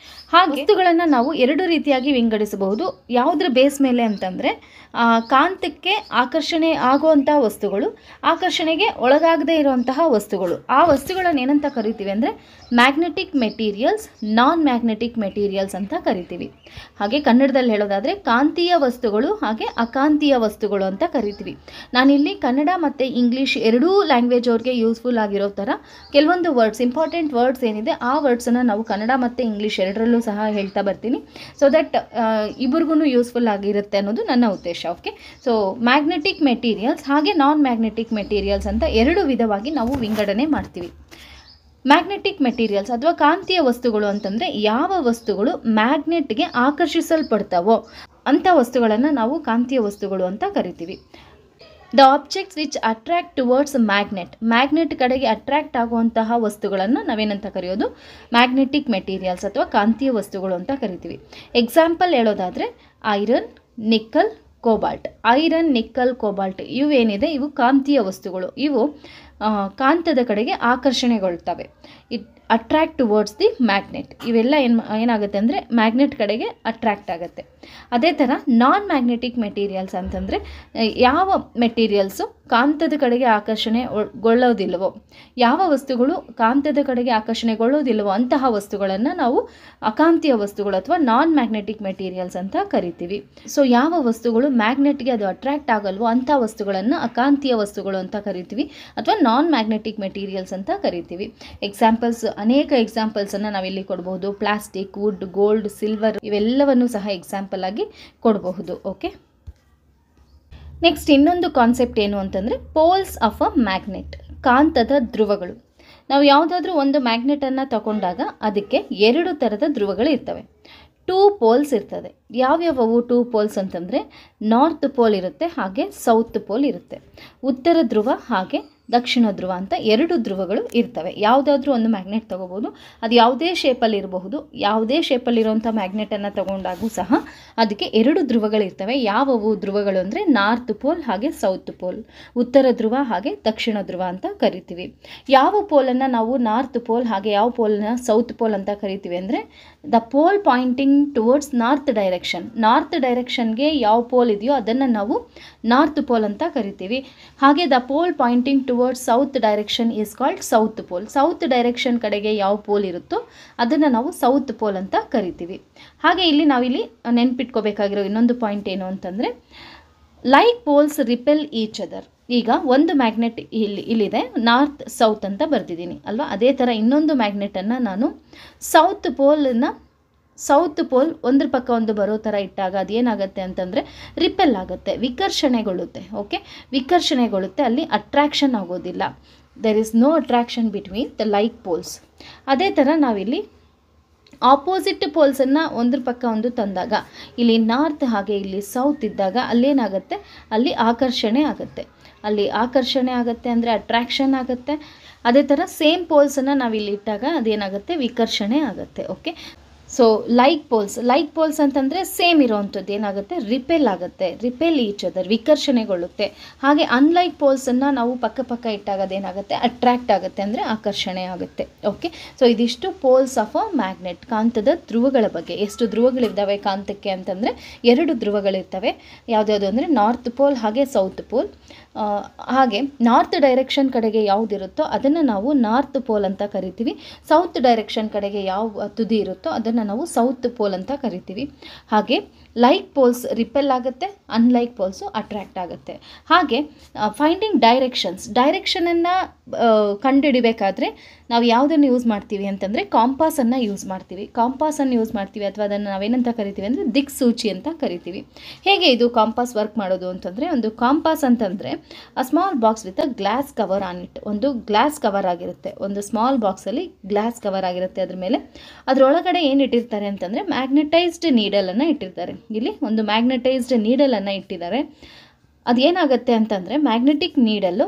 ಹಾಗೆ ವಸ್ತುಗಳನ್ನು ನಾವು ಎರಡು ರೀತಿಯಾಗಿ ವಿಂಗಡಿಸಬಹುದು. ಯಾವುದ್ರ ಬೇಸ್ ಮೇಲೆ ಅಂತಂದರೆ ಕಾಂತಕ್ಕೆ ಆಕರ್ಷಣೆ ಆಗುವಂಥ ವಸ್ತುಗಳು, ಆಕರ್ಷಣೆಗೆ ಒಳಗಾಗದೇ ಇರುವಂತಹ ವಸ್ತುಗಳು. ಆ ವಸ್ತುಗಳನ್ನು ಏನಂತ ಕರಿತೀವಿ ಅಂದರೆ ಮ್ಯಾಗ್ನೆಟಿಕ್ ಮೆಟೀರಿಯಲ್ಸ್, ನಾನ್ ಮ್ಯಾಗ್ನೆಟಿಕ್ ಮೆಟೀರಿಯಲ್ಸ್ ಅಂತ ಕರಿತೀವಿ. ಹಾಗೆ ಕನ್ನಡದಲ್ಲಿ ಹೇಳೋದಾದರೆ ಕಾಂತೀಯ ವಸ್ತುಗಳು ಹಾಗೆ ಅಕಾಂತೀಯ ವಸ್ತುಗಳು ಅಂತ ಕರಿತೀವಿ. ನಾನಿಲ್ಲಿ ಕನ್ನಡ ಮತ್ತು ಇಂಗ್ಲೀಷ್ ಎರಡೂ ಲ್ಯಾಂಗ್ವೇಜ್ ಅವ್ರಿಗೆ ಯೂಸ್ಫುಲ್ ಆಗಿರೋ ಥರ ಕೆಲವೊಂದು ವರ್ಡ್ಸ್, ಇಂಪಾರ್ಟೆಂಟ್ ವರ್ಡ್ಸ್ ಏನಿದೆ ಆ ವರ್ಡ್ಸನ್ನು ನಾವು ಕನ್ನಡ ಮತ್ತು ಇಂಗ್ಲೀಷ್ ಎರಡರಲ್ಲೂ ಸಹ ಹೇಳ್ತಾ ಬರ್ತೀನಿ. ಸೊ ದಟ್ ಇಬ್ಬರಿಗೂ ಯೂಸ್ಫುಲ್ ಆಗಿರುತ್ತೆ ಅನ್ನೋದು ನನ್ನ ಉದ್ದೇಶ. ಓಕೆ, ಸೊ ಮ್ಯಾಗ್ನೆಟಿಕ್ ಮೆಟೀರಿಯಲ್ಸ್ ಹಾಗೆ ನಾನ್ ಮ್ಯಾಗ್ನೆಟಿಕ್ ಮೆಟೀರಿಯಲ್ಸ್ ಅಂತ ಎರಡು ವಿಧವಾಗಿ ನಾವು ವಿಂಗಡಣೆ ಮಾಡ್ತೀವಿ. ಮ್ಯಾಗ್ನೆಟಿಕ್ ಮೆಟೀರಿಯಲ್ಸ್ ಅಥವಾ ಕಾಂತೀಯ ವಸ್ತುಗಳು ಅಂತಂದರೆ ಯಾವ ವಸ್ತುಗಳು ಮ್ಯಾಗ್ನೆಟ್ಗೆ ಆಕರ್ಷಿಸಲ್ಪಡ್ತಾವೋ ಅಂಥ ವಸ್ತುಗಳನ್ನು ನಾವು ಕಾಂತೀಯ ವಸ್ತುಗಳು ಅಂತ ಕರಿತೀವಿ. The objects which attract towards magnet, magnet ಕಡೆಗೆ ಅಟ್ರಾಕ್ಟ್ ಆಗುವಂತಹ ವಸ್ತುಗಳನ್ನು ನಾವೇನಂತ ಕರೆಯೋದು ಮ್ಯಾಗ್ನೆಟಿಕ್ ಮೆಟೀರಿಯಲ್ಸ್ ಅಥವಾ ಕಾಂತೀಯ ವಸ್ತುಗಳು ಅಂತ ಕರಿತೀವಿ. ಎಕ್ಸಾಂಪಲ್ ಹೇಳೋದಾದರೆ iron, nickel, cobalt. Iron, nickel, cobalt ಇವೇನಿದೆ ಇವು ಕಾಂತೀಯ ವಸ್ತುಗಳು. ಇವು ಕಾಂತದ ಕಡೆಗೆ ಆಕರ್ಷಣೆಗೊಳ್ತವೆ. It attract towards the magnet. ಇವೆಲ್ಲ ಏನಾಗುತ್ತೆ ಅಂದರೆ ಮ್ಯಾಗ್ನೆಟ್ ಕಡೆಗೆ ಅಟ್ರಾಕ್ಟ್ ಆಗುತ್ತೆ. ಅದೇ ಥರ ನಾನ್ ಮ್ಯಾಗ್ನೆಟಿಕ್ ಮೆಟೀರಿಯಲ್ಸ್ ಅಂತಂದರೆ ಯಾವ ಮೆಟೀರಿಯಲ್ಸು ಕಾಂತದ ಕಡೆಗೆ ಆಕರ್ಷಣೆಗೊಳ್ಳೋದಿಲ್ಲವೋ, ಯಾವ ವಸ್ತುಗಳು ಕಾಂತದ ಕಡೆಗೆ ಆಕರ್ಷಣೆಗೊಳ್ಳೋದಿಲ್ಲವೋ ಅಂತಹ ವಸ್ತುಗಳನ್ನು ನಾವು ಅಕಾಂತೀಯ ವಸ್ತುಗಳು ಅಥವಾ ನಾನ್ ಮ್ಯಾಗ್ನೆಟಿಕ್ ಮೆಟೀರಿಯಲ್ಸ್ ಅಂತ ಕರಿತೀವಿ. ಸೊ ಯಾವ ವಸ್ತುಗಳು ಮ್ಯಾಗ್ನೆಟ್ಗೆ ಅದು ಅಟ್ರಾಕ್ಟ್ ಆಗಲ್ವೋ ಅಂಥ ವಸ್ತುಗಳನ್ನು ಅಕಾಂತೀಯ ವಸ್ತುಗಳು ಅಂತ ಕರಿತೀವಿ ಅಥವಾ ನಾನ್ ಮ್ಯಾಗ್ನೆಟಿಕ್ ಮೆಟೀರಿಯಲ್ಸ್ ಅಂತ ಕರಿತೀವಿ. ಎಕ್ಸಾಂಪಲ್ಸ್, ಅನೇಕ ಎಕ್ಸಾಂಪಲ್ಸನ್ನು ನಾವಿಲ್ಲಿ ಕೊಡಬಹುದು. ಪ್ಲಾಸ್ಟಿಕ್, ವುಡ್, ಗೋಲ್ಡ್, ಸಿಲ್ವರ್ ಇವೆಲ್ಲವನ್ನು ಸಹ ಎಕ್ಸಾಂಪಲ್ ಆಗಿ ಕೊಡಬಹುದು. ಓಕೆ, ನೆಕ್ಸ್ಟ್ ಇನ್ನೊಂದು ಕಾನ್ಸೆಪ್ಟ್ ಏನು ಅಂತಂದರೆ ಪೋಲ್ಸ್ ಆಫ್ ಅ ಮ್ಯಾಗ್ನೆಟ್, ಕಾಂತದ ಧ್ರುವಗಳು. ನಾವು ಯಾವುದಾದ್ರೂ ಒಂದು ಮ್ಯಾಗ್ನೆಟನ್ನು ತಗೊಂಡಾಗ ಅದಕ್ಕೆ ಎರಡು ಥರದ ಧ್ರುವಗಳು ಇರ್ತವೆ. 2 ಪೋಲ್ಸ್ ಇರ್ತದೆ. ಯಾವ್ಯಾವವು 2 ಪೋಲ್ಸ್ ಅಂತಂದರೆ ನಾರ್ತ್ ಪೋಲ್ ಇರುತ್ತೆ ಹಾಗೆ ಸೌತ್ ಪೋಲ್ ಇರುತ್ತೆ. ಉತ್ತರ ಧ್ರುವ ಹಾಗೆ ದಕ್ಷಿಣ ಧ್ರುವ ಅಂತ 2 ಧ್ರುವಗಳು ಇರ್ತವೆ. ಯಾವುದಾದ್ರೂ ಒಂದು ಮ್ಯಾಗ್ನೆಟ್ ತೊಗೋಬೋದು, ಅದು ಯಾವುದೇ ಶೇಪಲ್ಲಿ ಇರಬಹುದು. ಯಾವುದೇ ಶೇಪಲ್ಲಿರುವಂಥ ಮ್ಯಾಗ್ನೆಟನ್ನು ತಗೊಂಡಾಗೂ ಸಹ ಅದಕ್ಕೆ 2 ಧ್ರುವಗಳಿರ್ತವೆ. ಯಾವುವು ಧ್ರುವಗಳು ಅಂದರೆ ನಾರ್ತ್ ಪೋಲ್ ಹಾಗೆ ಸೌತ್ ಪೋಲ್, ಉತ್ತರ ಧ್ರುವ ಹಾಗೆ ದಕ್ಷಿಣ ಧ್ರುವ ಅಂತ ಕರಿತೀವಿ. ಯಾವ ಪೋಲನ್ನು ನಾವು ನಾರ್ತ್ ಪೋಲ್ ಹಾಗೆ ಯಾವ ಪೋಲನ್ನು ಸೌತ್ ಪೋಲ್ ಅಂತ ಕರಿತೀವಿ ಅಂದರೆ the pole pointing towards north direction. North ಡೈರೆಕ್ಷನ್ಗೆ ಯಾವ ಪೋಲ್ ಇದೆಯೋ ಅದನ್ನು ನಾವು ನಾರ್ತ್ ಪೋಲ್ ಅಂತ ಕರಿತೀವಿ. ಹಾಗೆ the pole pointing towards south direction is called south pole. South direction ಕಡೆಗೆ ಯಾವ ಪೋಲ್ ಇರುತ್ತೋ ಅದನ್ನು ನಾವು ಸೌತ್ ಪೋಲ್ ಅಂತ ಕರಿತೀವಿ. ಹಾಗೆ ಇಲ್ಲಿ ನಾವಿಲ್ಲಿ ನೆನ್ಪಿಟ್ಕೋಬೇಕಾಗಿರೋ ಇನ್ನೊಂದು ಪಾಯಿಂಟ್ ಏನು ಅಂತಂದರೆ like poles repel each other. ಈಗ ಒಂದು ಮ್ಯಾಗ್ನೆಟ್ ಇಲ್ಲಿದೆ, ನಾರ್ತ್ ಸೌತ್ ಅಂತ ಬರೆದಿದ್ದೀನಿ ಅಲ್ವಾ. ಅದೇ ಥರ ಇನ್ನೊಂದು ಮ್ಯಾಗ್ನೆಟನ್ನು ನಾನು ಸೌತ್ ಪೋಲ್ ಒಂದ್ರ ಪಕ್ಕ ಒಂದು ಬರೋ ಥರ ಇಟ್ಟಾಗ ಅದೇನಾಗುತ್ತೆ ಅಂತಂದರೆ ರಿಪೆಲ್ ಆಗುತ್ತೆ, ವಿಕರ್ಷಣೆಗೊಳ್ಳುತ್ತೆ. ಓಕೆ, ವಿಕರ್ಷಣೆಗೊಳ್ಳುತ್ತೆ, ಅಲ್ಲಿ ಅಟ್ರಾಕ್ಷನ್ ಆಗೋದಿಲ್ಲ. There is no attraction between the like poles. ಅದೇ ಥರ ನಾವಿಲ್ಲಿ ಆಪೋಸಿಟ್ ಪೋಲ್ಸನ್ನು ಒಂದ್ರ ಪಕ್ಕ ಒಂದು ತಂದಾಗ ಇಲ್ಲಿ ನಾರ್ತ್ ಹಾಗೆ ಇಲ್ಲಿ ಸೌತ್ ಇದ್ದಾಗ ಅಲ್ಲೇನಾಗುತ್ತೆ, ಅಲ್ಲಿ ಆಕರ್ಷಣೆ ಆಗುತ್ತೆ. ಅಲ್ಲಿ ಆಕರ್ಷಣೆ ಆಗುತ್ತೆ ಅಂದರೆ ಅಟ್ರಾಕ್ಷನ್ ಆಗುತ್ತೆ. ಅದೇ ಥರ ಸೇಮ್ ಪೋಲ್ಸನ್ನು ನಾವಿಲ್ಲಿ ಇಟ್ಟಾಗ ಅದೇನಾಗುತ್ತೆ, ವಿಕರ್ಷಣೆ ಆಗುತ್ತೆ. ಓಕೆ, ಸೊ ಲೈಕ್ ಪೋಲ್ಸ್ ಅಂತಂದರೆ ಸೇಮ್ ಇರೋವಂಥದ್ದು ಏನಾಗುತ್ತೆ, ರಿಪೆಲ್ ಆಗುತ್ತೆ, ರಿಪೆಲ್ ಈಚ್ ಅದರ್, ವಿಕರ್ಷಣೆಗೊಳ್ಳುತ್ತೆ. ಹಾಗೆ ಅನ್ಲೈಕ್ ಪೋಲ್ಸನ್ನು ನಾವು ಪಕ್ಕ ಇಟ್ಟಾಗ ಅದೇನಾಗುತ್ತೆ, ಅಟ್ರಾಕ್ಟ್ ಆಗುತ್ತೆ ಅಂದರೆ ಆಕರ್ಷಣೆ ಆಗುತ್ತೆ. ಓಕೆ, ಸೊ ಇದಿಷ್ಟು ಪೋಲ್ಸ್ ಆಫ್ ಅ ಮ್ಯಾಗ್ನೆಟ್, ಕಾಂತದ ಧ್ರುವಗಳ ಬಗ್ಗೆ. ಎಷ್ಟು ಧ್ರುವಗಳಿದ್ದಾವೆ ಕಾಂತಕ್ಕೆ ಅಂತಂದರೆ 2 ಧ್ರುವಗಳಿರ್ತವೆ. ಯಾವುದ್ಯಾವುದು ಅಂದರೆ ನಾರ್ತ್ ಪೋಲ್ ಹಾಗೆ ಸೌತ್ ಪೋಲ್. ಹಾಗೆ ನಾರ್ತ್ ಡೈರೆಕ್ಷನ್ ಕಡೆಗೆ ಯಾವುದಿರುತ್ತೋ ಅದನ್ನು ನಾವು ನಾರ್ತ್ ಪೋಲ್ ಅಂತ ಕರಿತೀವಿ. ಸೌತ್ ಡೈರೆಕ್ಷನ್ ಕಡೆಗೆ ಯಾವ ತುದಿ ಇರುತ್ತೋ ಅದನ್ನು ನಾವು ಸೌತ್ ಪೋಲ್ ಅಂತ ಕರಿತೀವಿ. ಹಾಗೆ ಲೈಕ್ ಪೋಲ್ಸ್ ರಿಪೆಲ್ ಆಗುತ್ತೆ, ಅನ್ಲೈಕ್ ಪೋಲ್ಸು ಅಟ್ರಾಕ್ಟ್ ಆಗುತ್ತೆ. ಹಾಗೆ ಫೈಂಡಿಂಗ್ ಡೈರೆಕ್ಷನನ್ನು ಕಂಡುಹಿಡಿಬೇಕಾದ್ರೆ ನಾವು ಯಾವುದನ್ನು ಯೂಸ್ ಮಾಡ್ತೀವಿ ಅಂತಂದರೆ ಕಾಂಪಾಸನ್ನು ಯೂಸ್ ಮಾಡ್ತೀವಿ. ಕಾಂಪಾಸನ್ನು ಯೂಸ್ ಮಾಡ್ತೀವಿ ಅಥವಾ ಅದನ್ನು ನಾವೇನಂತ ಕರಿತೀವಿ ಅಂದರೆ ದಿಕ್ಸೂಚಿ ಅಂತ ಕರಿತೀವಿ. ಹೇಗೆ ಇದು ಕಾಂಪಾಸ್ ವರ್ಕ್ ಮಾಡೋದು ಅಂತಂದರೆ, ಒಂದು ಕಾಂಪಾಸ್ ಅಂತಂದರೆ a small box with a glass cover on it. ಒಂದು ಗ್ಲಾಸ್ ಕವರ್ ಆಗಿರುತ್ತೆ, ಒಂದು ಸ್ಮಾಲ್ ಬಾಕ್ಸಲ್ಲಿ ಗ್ಲಾಸ್ ಕವರ್ ಆಗಿರುತ್ತೆ. ಅದ್ರ ಮೇಲೆ ಅದರೊಳಗಡೆ ಏನು ಇಟ್ಟಿರ್ತಾರೆ ಅಂತಂದರೆ ಮ್ಯಾಗ್ನೆಟೈಸ್ಡ್ ನೀಡಲನ್ನು ಇಟ್ಟಿರ್ತಾರೆ. ಇಲ್ಲಿ ಒಂದು ಮ್ಯಾಗ್ನೆಟೈಸ್ಡ್ ನೀಡಲನ್ನು ಇಟ್ಟಿದ್ದಾರೆ. ಅದೇನಾಗುತ್ತೆ ಅಂತಂದರೆ ಮ್ಯಾಗ್ನೆಟಿಕ್ ನೀಡಲ್ಲು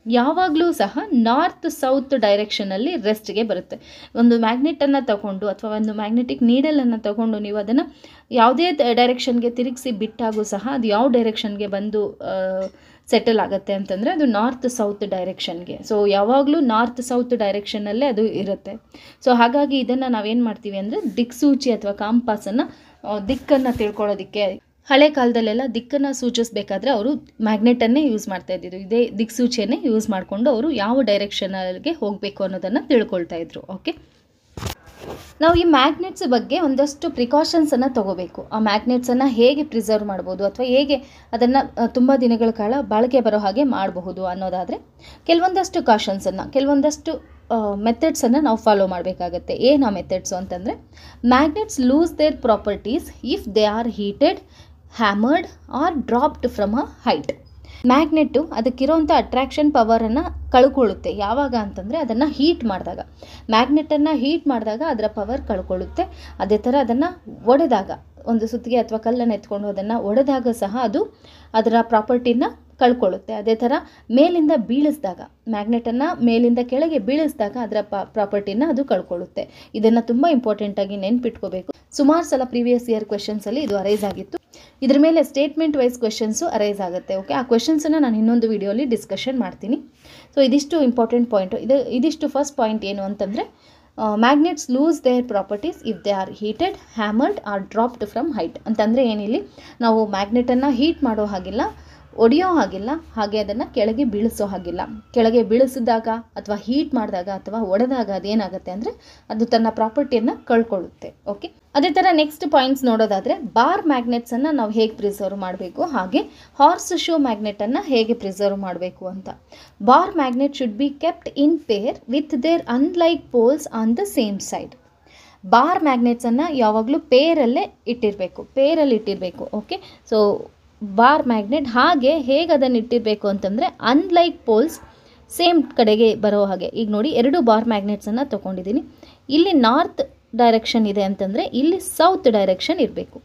ಯಾವಾಗಲೂ ಸಹ ನಾರ್ತ್ ಸೌತ್ ಡೈರೆಕ್ಷನಲ್ಲಿ ರೆಸ್ಟ್ಗೆ ಬರುತ್ತೆ. ಒಂದು ಮ್ಯಾಗ್ನೆಟನ್ನು ತಗೊಂಡು ಅಥವಾ ಒಂದು ಮ್ಯಾಗ್ನೆಟಿಕ್ ನೀಡಲನ್ನು ತಗೊಂಡು ನೀವು ಅದನ್ನು ಯಾವುದೇ ಡೈರೆಕ್ಷನ್ಗೆ ತಿರುಗಿಸಿ ಬಿಟ್ಟಾಗೂ ಸಹ ಅದು ಯಾವ ಡೈರೆಕ್ಷನ್ಗೆ ಬಂದು ಸೆಟಲ್ ಆಗುತ್ತೆ ಅಂತಂದರೆ ಅದು ನಾರ್ತ್ ಸೌತ್ ಡೈರೆಕ್ಷನ್ಗೆ. ಸೊ ಯಾವಾಗಲೂ ನಾರ್ತ್ ಸೌತ್ ಡೈರೆಕ್ಷನ್ನಲ್ಲೇ ಅದು ಇರುತ್ತೆ. ಸೊ ಹಾಗಾಗಿ ಇದನ್ನು ನಾವೇನು ಮಾಡ್ತೀವಿ ಅಂದರೆ ದಿಕ್ಸೂಚಿ ಅಥವಾ ಕಾಂಪಾಸನ್ನು ದಿಕ್ಕನ್ನು ತಿಳ್ಕೊಳ್ಳೋದಕ್ಕೆ ಹಳೆ ಕಾಲದಲ್ಲೆಲ್ಲ ದಿಕ್ಕನ್ನು ಸೂಚಿಸಬೇಕಾದ್ರೆ ಅವರು ಮ್ಯಾಗ್ನೆಟನ್ನೇ ಯೂಸ್ ಮಾಡ್ತಾ ಇದ್ದಿದ್ದು. ಇದೇ ದಿಕ್ಸೂಚಿಯನ್ನೇ ಯೂಸ್ ಮಾಡಿಕೊಂಡು ಅವರು ಯಾವ ಡೈರೆಕ್ಷನ್ಗೆ ಹೋಗಬೇಕು ಅನ್ನೋದನ್ನು ತಿಳ್ಕೊಳ್ತಾ ಇದ್ರು. ಓಕೆ, ನಾವು ಈ ಮ್ಯಾಗ್ನೆಟ್ಸ್ ಬಗ್ಗೆ ಒಂದಷ್ಟು ಪ್ರಿಕಾಷನ್ಸನ್ನು ತೊಗೋಬೇಕು. ಆ ಮ್ಯಾಗ್ನೆಟ್ಸನ್ನು ಹೇಗೆ ಪ್ರಿಸರ್ವ್ ಮಾಡ್ಬೋದು ಅಥವಾ ಹೇಗೆ ಅದನ್ನು ತುಂಬ ದಿನಗಳ ಕಾಲ ಬಾಳಿಕೆ ಬರೋ ಹಾಗೆ ಮಾಡಬಹುದು ಅನ್ನೋದಾದರೆ ಕೆಲವೊಂದಷ್ಟು ಕಾಷನ್ಸನ್ನು, ಕೆಲವೊಂದಷ್ಟು ಮೆಥಡ್ಸನ್ನು ನಾವು ಫಾಲೋ ಮಾಡಬೇಕಾಗತ್ತೆ. ಏನು ಆ ಮೆಥಡ್ಸು ಅಂತಂದರೆ, magnets lose their properties if they are heated, hammered or dropped from a height. Magnet ಅದಕ್ಕಿರೋಂಥ ಅಟ್ರಾಕ್ಷನ್ ಪವರನ್ನು ಕಳ್ಕೊಳ್ಳುತ್ತೆ. ಯಾವಾಗ ಅಂತಂದರೆ ಅದನ್ನು ಹೀಟ್ ಮಾಡಿದಾಗ, ಮ್ಯಾಗ್ನೆಟನ್ನು ಹೀಟ್ ಮಾಡಿದಾಗ ಅದರ ಪವರ್ ಕಳ್ಕೊಳ್ಳುತ್ತೆ. ಅದೇ ಥರ ಅದನ್ನು ಒಡೆದಾಗ, ಒಂದು ಸುತ್ತಿಗೆ ಅಥವಾ ಕಲ್ಲನ್ನು ಎತ್ಕೊಂಡು ಅದನ್ನು ಒಡೆದಾಗ ಸಹ ಅದು ಅದರ ಪ್ರಾಪರ್ಟಿನ ಕಳ್ಕೊಳ್ಳುತ್ತೆ. ಅದೇ ಥರ ಮೇಲಿಂದ ಬೀಳಿಸಿದಾಗ, ಮ್ಯಾಗ್ನೆಟನ್ನು ಮೇಲಿಂದ ಕೆಳಗೆ ಬೀಳಿಸಿದಾಗ ಅದರ ಪ್ರಾಪರ್ಟಿನ ಅದು ಕಳ್ಕೊಳ್ಳುತ್ತೆ. ಇದನ್ನು ತುಂಬ ಇಂಪಾರ್ಟೆಂಟಾಗಿ ನೆನ್ಪಿಟ್ಕೋಬೇಕು. ಸುಮಾರು ಸಲ ಪ್ರೀವಿಯಸ್ ಇಯರ್ ಕ್ವೆಶನ್ಸಲ್ಲಿ ಇದು ಅರೈಸ್ ಆಗಿತ್ತು. ಇದ್ರ ಮೇಲೆ ಸ್ಟೇಟ್ಮೆಂಟ್ ವೈಸ್ ಕ್ವೆಶನ್ಸು ಅರೈಸ್ ಆಗುತ್ತೆ. ಓಕೆ, ಆ ಕ್ವೆಶನ್ಸನ್ನು ನಾನು ಇನ್ನೊಂದು ವಿಡಿಯೋಲಿ ಡಿಸ್ಕಷನ್ ಮಾಡ್ತೀನಿ. ಸೊ ಇದಿಷ್ಟು ಇಂಪಾರ್ಟೆಂಟ್ ಪಾಯಿಂಟು. ಇದಿಷ್ಟು ಫಸ್ಟ್ ಪಾಯಿಂಟ್ ಏನು ಅಂತಂದರೆ, magnets lose their properties if they are heated, hammered or dropped from height. ಅಂತಂದರೆ ಏನಿಲ್ಲಿ ನಾವು ಮ್ಯಾಗ್ನೆಟನ್ನು ಹೀಟ್ ಮಾಡೋ ಹಾಗಿಲ್ಲ, ಒಡೆಯೋ ಹಾಗಿಲ್ಲ, ಹಾಗೆ ಅದನ್ನು ಕೆಳಗೆ ಬೀಳಿಸೋ ಹಾಗಿಲ್ಲ. ಕೆಳಗೆ ಬೀಳಿಸಿದಾಗ ಅಥವಾ ಹೀಟ್ ಮಾಡಿದಾಗ ಅಥವಾ ಒಡೆದಾಗ ಅದೇನಾಗುತ್ತೆ ಅಂದರೆ ಅದು ತನ್ನ ಪ್ರಾಪರ್ಟಿಯನ್ನು ಕಳ್ಕೊಳ್ಳುತ್ತೆ. ಓಕೆ, ಅದೇ ಥರ ನೆಕ್ಸ್ಟ್ ಪಾಯಿಂಟ್ಸ್ ನೋಡೋದಾದರೆ, ಬಾರ್ ಮ್ಯಾಗ್ನೆಟ್ಸನ್ನು ನಾವು ಹೇಗೆ ಪ್ರಿಸರ್ವ್ ಮಾಡಬೇಕು, ಹಾಗೆ ಹಾರ್ಸ್ ಶೂ ಮ್ಯಾಗ್ನೆಟನ್ನು ಹೇಗೆ ಪ್ರಿಸರ್ವ್ ಮಾಡಬೇಕು ಅಂತ. Bar magnet should be kept in pair with their unlike poles on the same side. Bar ಮ್ಯಾಗ್ನೆಟ್ಸನ್ನು ಯಾವಾಗಲೂ ಪೇರಲ್ಲಿ ಇಟ್ಟಿರಬೇಕು. ಓಕೆ, ಸೊ ಬಾರ್ ಮ್ಯಾಗ್ನೆಟ್ ಹಾಗೆ ಹೇಗೆ ಅದನ್ನು ಇಟ್ಟಿರಬೇಕು ಅಂತಂದರೆ ಅನ್ಲೈಕ್ ಪೋಲ್ಸ್ ಸೇಮ್ ಕಡೆಗೆ ಬರೋ ಹಾಗೆ. ಈಗ ನೋಡಿ, ಎರಡು ಬಾರ್ ಮ್ಯಾಗ್ನೆಟ್ಸನ್ನು ತೊಗೊಂಡಿದ್ದೀನಿ. ಇಲ್ಲಿ ನಾರ್ತ್ ಡೈರೆಕ್ಷನ್ ಇದೆ ಅಂತಂದರೆ ಇಲ್ಲಿ ಸೌತ್ ಡೈರೆಕ್ಷನ್ ಇರಬೇಕು.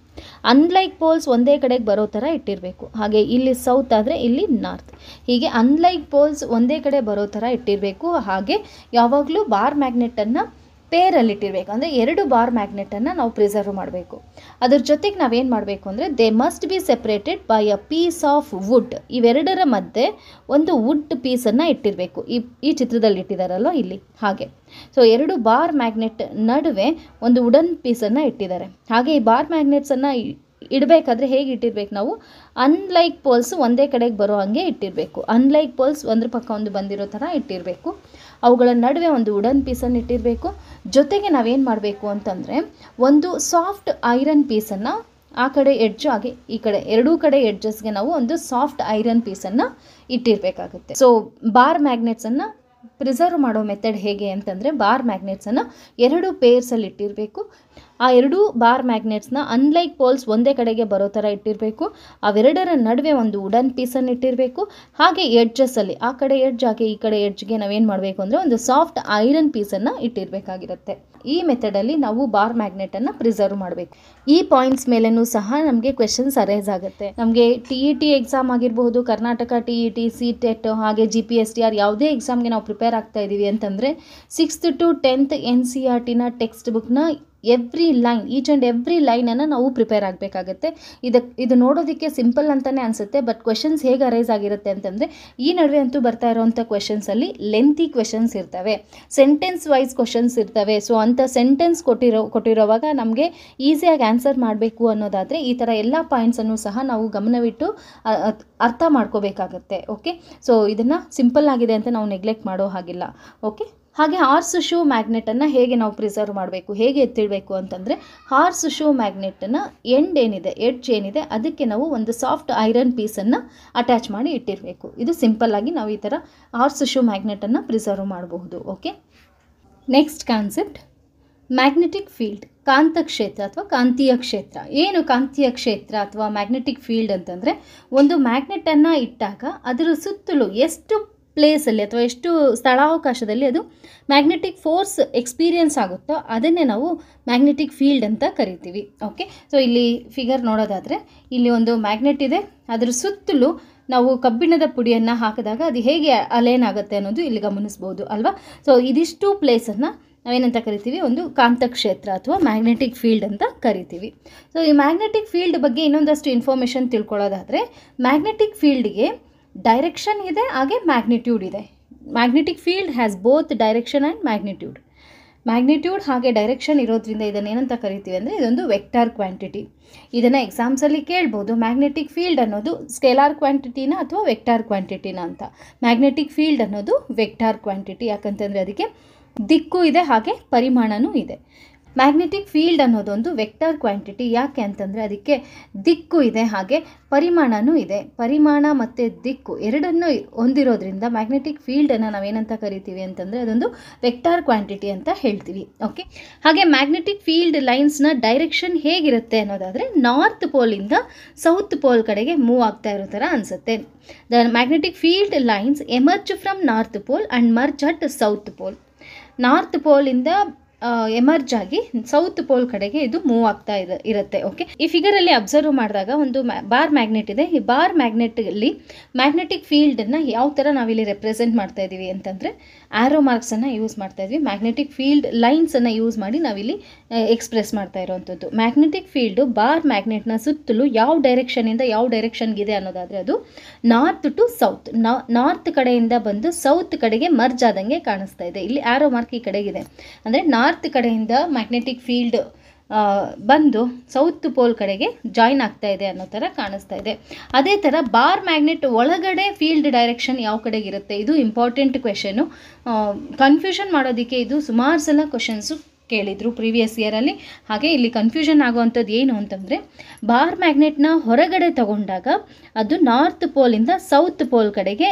ಅನ್ಲೈಕ್ ಪೋಲ್ಸ್ ಒಂದೇ ಕಡೆಗೆ ಬರೋ ಥರ ಇಟ್ಟಿರಬೇಕು. ಹಾಗೆ ಇಲ್ಲಿ ಸೌತ್ ಆದರೆ ಇಲ್ಲಿ ನಾರ್ತ್, ಹೀಗೆ ಅನ್ಲೈಕ್ ಪೋಲ್ಸ್ ಒಂದೇ ಕಡೆ ಬರೋ ಥರ ಇಟ್ಟಿರಬೇಕು. ಹಾಗೆ ಯಾವಾಗಲೂ ಬಾರ್ ಮ್ಯಾಗ್ನೆಟನ್ನು ಪೇರಲ್ಲಿ ಇಟ್ಟಿರಬೇಕು. ಅಂದರೆ ಎರಡು ಬಾರ್ ಮ್ಯಾಗ್ನೆಟನ್ನು ನಾವು ಪ್ರಿಸರ್ವ್ ಮಾಡಬೇಕು. ಅದ್ರ ಜೊತೆಗೆ ನಾವೇನು ಮಾಡಬೇಕು ಅಂದರೆ, they must be separated by a piece of wood. ಇವೆರಡರ ಮಧ್ಯೆ ಒಂದು ವುಡ್ ಪೀಸನ್ನು ಇಟ್ಟಿರಬೇಕು. ಈ ಚಿತ್ರದಲ್ಲಿ ಇಟ್ಟಿದ್ದಾರಲ್ಲ ಇಲ್ಲಿ ಹಾಗೆ. ಸೊ ಎರಡು ಬಾರ್ ಮ್ಯಾಗ್ನೆಟ್ ನಡುವೆ ಒಂದು ವುಡನ್ ಪೀಸನ್ನು ಇಟ್ಟಿದ್ದಾರೆ. ಹಾಗೆ ಈ ಬಾರ್ ಮ್ಯಾಗ್ನೆಟ್ಸನ್ನು ಇಡಬೇಕಾದ್ರೆ ಹೇಗೆ ಇಟ್ಟಿರ್ಬೇಕು ನಾವು, ಅನ್ಲೈಕ್ ಪೋಲ್ಸ್ ಒಂದೇ ಕಡೆಗೆ ಬರೋ ಹಾಗೆ ಇಟ್ಟಿರಬೇಕು. ಅನ್ಲೈಕ್ ಪೋಲ್ಸ್ ಒಂದ್ರ ಪಕ್ಕ ಒಂದು ಬಂದಿರೋ ಥರ ಇಟ್ಟಿರಬೇಕು. ಅವುಗಳ ನಡುವೆ ಒಂದು ವುಡನ್ ಪೀಸನ್ನು ಇಟ್ಟಿರಬೇಕು. ಜೊತೆಗೆ ನಾವೇನು ಮಾಡಬೇಕು ಅಂತಂದರೆ, ಒಂದು ಸಾಫ್ಟ್ ಐರನ್ ಪೀಸನ್ನು ಆ ಕಡೆ ಎಡ್ಜ್ ಹಾಗೆ ಈ ಕಡೆ ಎರಡೂ ಕಡೆ ಎಡ್ಜಸ್ಗೆ ನಾವು ಒಂದು ಸಾಫ್ಟ್ ಐರನ್ ಪೀಸನ್ನು ಇಟ್ಟಿರಬೇಕಾಗುತ್ತೆ. ಸೊ ಬಾರ್ ಮ್ಯಾಗ್ನೆಟ್ಸನ್ನು ಪ್ರಿಸರ್ವ್ ಮಾಡೋ ಮೆಥಡ್ ಹೇಗೆ ಅಂತಂದರೆ, ಬಾರ್ ಮ್ಯಾಗ್ನೆಟ್ಸನ್ನು ಎರಡು ಪೇರ್ಸಲ್ಲಿ ಇಟ್ಟಿರಬೇಕು. ಆ ಎರಡೂ ಬಾರ್ ಮ್ಯಾಗ್ನೆಟ್ಸ್ನ ಅನ್ಲೈಕ್ ಪೋಲ್ಸ್ ಒಂದೇ ಕಡೆಗೆ ಬರೋ ಥರ ಇಟ್ಟಿರಬೇಕು. ಅವೆರಡರ ನಡುವೆ ಒಂದು ವುಡನ್ ಪೀಸನ್ನು ಇಟ್ಟಿರಬೇಕು. ಹಾಗೆ ಎಡ್ಜಸ್ಸಲ್ಲಿ ಆ ಕಡೆ ಎಡ್ಜ್ ಹಾಗೆ ಈ ಕಡೆ ಎಡ್ಜ್ಗೆ ನಾವೇನು ಮಾಡಬೇಕು ಅಂದರೆ ಒಂದು ಸಾಫ್ಟ್ ಐರನ್ ಪೀಸನ್ನು ಇಟ್ಟಿರಬೇಕಾಗಿರುತ್ತೆ. ಈ ಮೆಥಡಲ್ಲಿ ನಾವು ಬಾರ್ ಮ್ಯಾಗ್ನೆಟನ್ನು ಪ್ರಿಸರ್ವ್ ಮಾಡಬೇಕು. ಈ ಪಾಯಿಂಟ್ಸ್ ಮೇಲೆನೂ ಸಹ ನಮಗೆ ಕ್ವೆಶನ್ಸ್ ಅರೈಸ್ ಆಗುತ್ತೆ. ನಮಗೆ TET ಎಕ್ಸಾಮ್ ಆಗಿರಬಹುದು, ಕರ್ನಾಟಕ TET, CTET, ಹಾಗೆ GPSTR ಯಾವುದೇ ಎಕ್ಸಾಮ್ಗೆ ನಾವು ಪ್ರಿಪೇರ್ ಆಗ್ತಾ ಇದ್ದೀವಿ ಅಂತಂದರೆ 6th to 10th NCERTನ ಟೆಕ್ಸ್ಟ್ ಬುಕ್ನ every line, each and every ಲೈನನ್ನು ನಾವು ಪ್ರಿಪೇರ್ ಆಗಬೇಕಾಗತ್ತೆ. ಇದು ನೋಡೋದಕ್ಕೆ ಸಿಂಪಲ್ ಅಂತಲೇ ಅನಿಸುತ್ತೆ, ಬಟ್ ಕ್ವೆಶನ್ಸ್ ಹೇಗೆ ಅರೈಸ್ ಆಗಿರುತ್ತೆ ಅಂತಂದರೆ, ಈ ನಡುವೆ ಅಂತೂ ಬರ್ತಾ ಇರೋವಂಥ ಕ್ವೆಶನ್ಸಲ್ಲಿ ಲೆಂತಿ ಕ್ವೆಶನ್ಸ್ ಇರ್ತವೆ, ಸೆಂಟೆನ್ಸ್ ವೈಸ್ ಕ್ವೆಶನ್ಸ್ ಇರ್ತವೆ. ಸೊ ಅಂಥ ಸೆಂಟೆನ್ಸ್ ಕೊಟ್ಟಿರೋವಾಗ ನಮಗೆ ಈಸಿಯಾಗಿ ಆನ್ಸರ್ ಮಾಡಬೇಕು ಅನ್ನೋದಾದರೆ ಈ ಥರ ಎಲ್ಲ ಪಾಯಿಂಟ್ಸನ್ನು ಸಹ ನಾವು ಗಮನವಿಟ್ಟು ಅರ್ಥ ಮಾಡ್ಕೋಬೇಕಾಗತ್ತೆ. ಓಕೆ, ಸೊ ಇದನ್ನು ಸಿಂಪಲ್ ಆಗಿದೆ ಅಂತ ನಾವು ನೆಗ್ಲೆಕ್ಟ್ ಮಾಡೋ ಹಾಗಿಲ್ಲ. ಓಕೆ, ಹಾಗೆ ಹಾರ್ಸ್ ಶೂ ಮ್ಯಾಗ್ನೆಟನ್ನು ಹೇಗೆ ನಾವು ಪ್ರಿಸರ್ವ್ ಮಾಡಬೇಕು, ಹೇಗೆ ಎತ್ತಿಡಬೇಕು ಅಂತಂದರೆ, ಹಾರ್ಸ್ ಶೂ ಮ್ಯಾಗ್ನೆಟನ್ನು ಎಡ್ಜ್ ಏನಿದೆ ಅದಕ್ಕೆ ನಾವು ಒಂದು ಸಾಫ್ಟ್ ಐರನ್ ಪೀಸನ್ನು ಅಟ್ಯಾಚ್ ಮಾಡಿ ಇಟ್ಟಿರಬೇಕು. ಇದು ಸಿಂಪಲ್ಲಾಗಿ ನಾವು ಈ ಥರ ಹಾರ್ಸ್ ಶೂ ಮ್ಯಾಗ್ನೆಟನ್ನು ಪ್ರಿಸರ್ವ್ ಮಾಡಬಹುದು. Okay, next concept magnetic field, ಕಾಂತಕ್ಷೇತ್ರ ಅಥವಾ ಕಾಂತೀಯ ಕ್ಷೇತ್ರ. ಏನು ಕಾಂತೀಯ ಕ್ಷೇತ್ರ ಅಥವಾ ಮ್ಯಾಗ್ನೆಟಿಕ್ ಫೀಲ್ಡ್ ಅಂತಂದರೆ, ಒಂದು ಮ್ಯಾಗ್ನೆಟನ್ನು ಇಟ್ಟಾಗ ಅದರ ಸುತ್ತಲೂ ಎಷ್ಟು ಪ್ಲೇಸಲ್ಲಿ ಅಥವಾ ಎಷ್ಟು ಸ್ಥಳಾವಕಾಶದಲ್ಲಿ ಅದು ಮ್ಯಾಗ್ನೆಟಿಕ್ ಫೋರ್ಸ್ ಎಕ್ಸ್ಪೀರಿಯನ್ಸ್ ಆಗುತ್ತೋ ಅದನ್ನೇ ನಾವು ಮ್ಯಾಗ್ನೆಟಿಕ್ ಫೀಲ್ಡ್ ಅಂತ ಕರಿತೀವಿ. ಓಕೆ, ಸೊ ಇಲ್ಲಿ ಫಿಗರ್ ನೋಡೋದಾದರೆ ಇಲ್ಲಿ ಒಂದು ಮ್ಯಾಗ್ನೆಟ್ ಇದೆ, ಅದರ ಸುತ್ತಲೂ ನಾವು ಕಬ್ಬಿಣದ ಪುಡಿಯನ್ನು ಹಾಕಿದಾಗ ಅದು ಹೇಗೆ ಅಲೈನ್ ಆಗುತ್ತೆ ಅನ್ನೋದು ಇಲ್ಲಿ ಗಮನಿಸ್ಬೋದು ಅಲ್ವಾ. ಸೊ ಇದಿಷ್ಟು ಪ್ಲೇಸನ್ನು ನಾವೇನಂತ ಕರಿತೀವಿ, ಒಂದು ಕಾಂತಕ್ಷೇತ್ರ ಅಥವಾ ಮ್ಯಾಗ್ನೆಟಿಕ್ ಫೀಲ್ಡ್ ಅಂತ ಕರಿತೀವಿ. ಸೊ ಈ ಮ್ಯಾಗ್ನೆಟಿಕ್ ಫೀಲ್ಡ್ ಬಗ್ಗೆ ಇನ್ನೊಂದಷ್ಟು ಇನ್ಫಾರ್ಮೇಷನ್ ತಿಳ್ಕೊಳ್ಳೋದಾದರೆ, ಮ್ಯಾಗ್ನೆಟಿಕ್ ಫೀಲ್ಡ್ಗೆ ಡೈರೆಕ್ಷನ್ ಇದೆ, ಹಾಗೆ ಮ್ಯಾಗ್ನಿಟ್ಯೂಡ್ ಇದೆ. Magnetic field has both direction and magnitude. Magnitude ಹಾಗೆ ಡೈರೆಕ್ಷನ್ ಇರೋದ್ರಿಂದ ಇದನ್ನು ಏನಂತ ಕರಿತೀವಿ ಅಂದರೆ, ಇದೊಂದು ವೆಕ್ಟಾರ್ ಕ್ವಾಂಟಿಟಿ. ಇದನ್ನು ಎಕ್ಸಾಮ್ಸಲ್ಲಿ ಕೇಳ್ಬೋದು, ಮ್ಯಾಗ್ನೆಟಿಕ್ ಫೀಲ್ಡ್ ಅನ್ನೋದು ಸ್ಕೇಲಾರ್ ಕ್ವಾಂಟಿಟಿನ ಅಥವಾ ವೆಕ್ಟಾರ್ ಕ್ವಾಂಟಿಟಿನ ಅಂತ. ಮ್ಯಾಗ್ನೆಟಿಕ್ ಫೀಲ್ಡ್ ಅನ್ನೋದು ವೆಕ್ಟಾರ್ ಕ್ವಾಂಟಿಟಿ, ಯಾಕಂತಂದರೆ ಅದಕ್ಕೆ ದಿಕ್ಕು ಇದೆ ಹಾಗೆ ಪರಿಮಾಣನೂ ಇದೆ. ಮ್ಯಾಗ್ನೆಟಿಕ್ ಫೀಲ್ಡ್ ಅನ್ನೋದೊಂದು ವೆಕ್ಟಾರ್ ಕ್ವಾಂಟಿಟಿ, ಯಾಕೆ ಅಂತಂದರೆ ಅದಕ್ಕೆ ದಿಕ್ಕು ಇದೆ ಹಾಗೆ ಪರಿಮಾಣನೂ ಇದೆ. ಪರಿಮಾಣ ಮತ್ತು ದಿಕ್ಕು ಎರಡನ್ನೂ ಹೊಂದಿರೋದ್ರಿಂದ ಮ್ಯಾಗ್ನೆಟಿಕ್ ಫೀಲ್ಡನ್ನು ನಾವೇನಂತ ಕರಿತೀವಿ ಅಂತಂದರೆ, ಅದೊಂದು ವೆಕ್ಟಾರ್ ಕ್ವಾಂಟಿಟಿ ಅಂತ ಹೇಳ್ತೀವಿ. ಓಕೆ, ಹಾಗೆ ಮ್ಯಾಗ್ನೆಟಿಕ್ ಫೀಲ್ಡ್ ಲೈನ್ಸ್ನ ಡೈರೆಕ್ಷನ್ ಹೇಗಿರುತ್ತೆ ಅನ್ನೋದಾದರೆ, ನಾರ್ತ್ ಪೋಲಿಂದ ಸೌತ್ ಪೋಲ್ ಕಡೆಗೆ ಮೂವ್ ಆಗ್ತಾ ಇರೋ ಥರ ಅನಿಸುತ್ತೆ. The magnetic field lines emerge from north pole and merge at south pole. North ಪೋಲಿಂದ ಎಮರ್ಜ್ ಆಗಿ ಸೌತ್ ಪೋಲ್ ಕಡೆಗೆ ಇದು ಮೂವ್ ಆಗ್ತಾ ಇರುತ್ತೆ. ಓಕೆ, ಈ ಫಿಗರಲ್ಲಿ ಅಬ್ಸರ್ವ್ ಮಾಡಿದಾಗ ಒಂದು ಬಾರ್ ಮ್ಯಾಗ್ನೆಟ್ ಇದೆ. ಈ ಬಾರ್ ಮ್ಯಾಗ್ನೆಟಲ್ಲಿ ಮ್ಯಾಗ್ನೆಟಿಕ್ ಫೀಲ್ಡನ್ನು ಯಾವ ಥರ ನಾವಿಲ್ಲಿ ರೆಪ್ರೆಸೆಂಟ್ ಮಾಡ್ತಾ ಇದ್ದೀವಿ ಅಂತಂದರೆ, ಆ್ಯರೋ ಮಾರ್ಕ್ಸನ್ನು ಯೂಸ್ ಮಾಡ್ತಾ ಇದ್ವಿ. ಮ್ಯಾಗ್ನೆಟಿಕ್ ಫೀಲ್ಡ್ ಲೈನ್ಸನ್ನು ಯೂಸ್ ಮಾಡಿ ನಾವಿಲ್ಲಿ ಎಕ್ಸ್ಪ್ರೆಸ್ ಮಾಡ್ತಾ ಇರೋವಂಥದ್ದು. ಮ್ಯಾಗ್ನೆಟಿಕ್ ಫೀಲ್ಡು ಬಾರ್ ಮ್ಯಾಗ್ನೆಟ್ನ ಸುತ್ತಲೂ ಯಾವ ಡೈರೆಕ್ಷನಿಂದ ಯಾವ ಡೈರೆಕ್ಷನ್ಗಿದೆ ಅನ್ನೋದಾದರೆ, ಅದು ನಾರ್ತ್ ಟು ಸೌತ್, ನಾರ್ತ್ ಕಡೆಯಿಂದ ಬಂದು ಸೌತ್ ಕಡೆಗೆ ಮರ್ಜ್ ಆದಂಗೆ ಕಾಣಿಸ್ತಾ ಇದೆ. ಇಲ್ಲಿ ಆ್ಯರೋ ಮಾರ್ಕ್ ಈ ಕಡೆಗಿದೆ, ಅಂದರೆ ನಾರ್ತ್ ಕಡೆಯಿಂದ ಮ್ಯಾಗ್ನೆಟಿಕ್ ಫೀಲ್ಡ್ ಬಂದು ಸೌತ್ ಪೋಲ್ ಕಡೆಗೆ ಜಾಯಿನ್ ಆಗ್ತಾ ಇದೆ ಅನ್ನೋ ಥರ ಕಾಣಿಸ್ತಾ ಇದೆ. ಅದೇ ಥರ ಬಾರ್ ಮ್ಯಾಗ್ನೆಟ್ ಒಳಗಡೆ ಫೀಲ್ಡ್ ಡೈರೆಕ್ಷನ್ ಯಾವ ಕಡೆಗಿರುತ್ತೆ, ಇದು ಇಂಪಾರ್ಟೆಂಟ್ ಕ್ವೆಶನು. ಕನ್ಫ್ಯೂಷನ್ ಮಾಡೋದಕ್ಕೆ ಇದು ಸುಮಾರು ಸಲ ಕ್ವೆಶನ್ಸು ಕೇಳಿದರು ಪ್ರೀವಿಯಸ್ ಇಯರಲ್ಲಿ. ಹಾಗೆ ಇಲ್ಲಿ ಕನ್ಫ್ಯೂಷನ್ ಆಗುವಂಥದ್ದು ಏನು ಅಂತಂದರೆ, ಬಾರ್ ಮ್ಯಾಗ್ನೆಟ್ನ ಹೊರಗಡೆ ತಗೊಂಡಾಗ ಅದು ನಾರ್ತ್ ಪೋಲಿಂದ ಸೌತ್ ಪೋಲ್ ಕಡೆಗೆ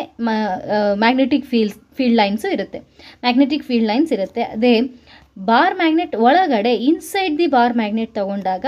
ಮ್ಯಾಗ್ನೆಟಿಕ್ ಫೀಲ್ಡ್ ಲೈನ್ಸು ಇರುತ್ತೆ, ಮ್ಯಾಗ್ನೆಟಿಕ್ ಫೀಲ್ಡ್ ಲೈನ್ಸ್ ಇರುತ್ತೆ. ಅದೇ ಬಾರ್ ಮ್ಯಾಗ್ನೆಟ್ ಒಳಗಡೆ ಇನ್ಸೈಡ್ ದಿ ಬಾರ್ ಮ್ಯಾಗ್ನೆಟ್ ತಗೊಂಡಾಗ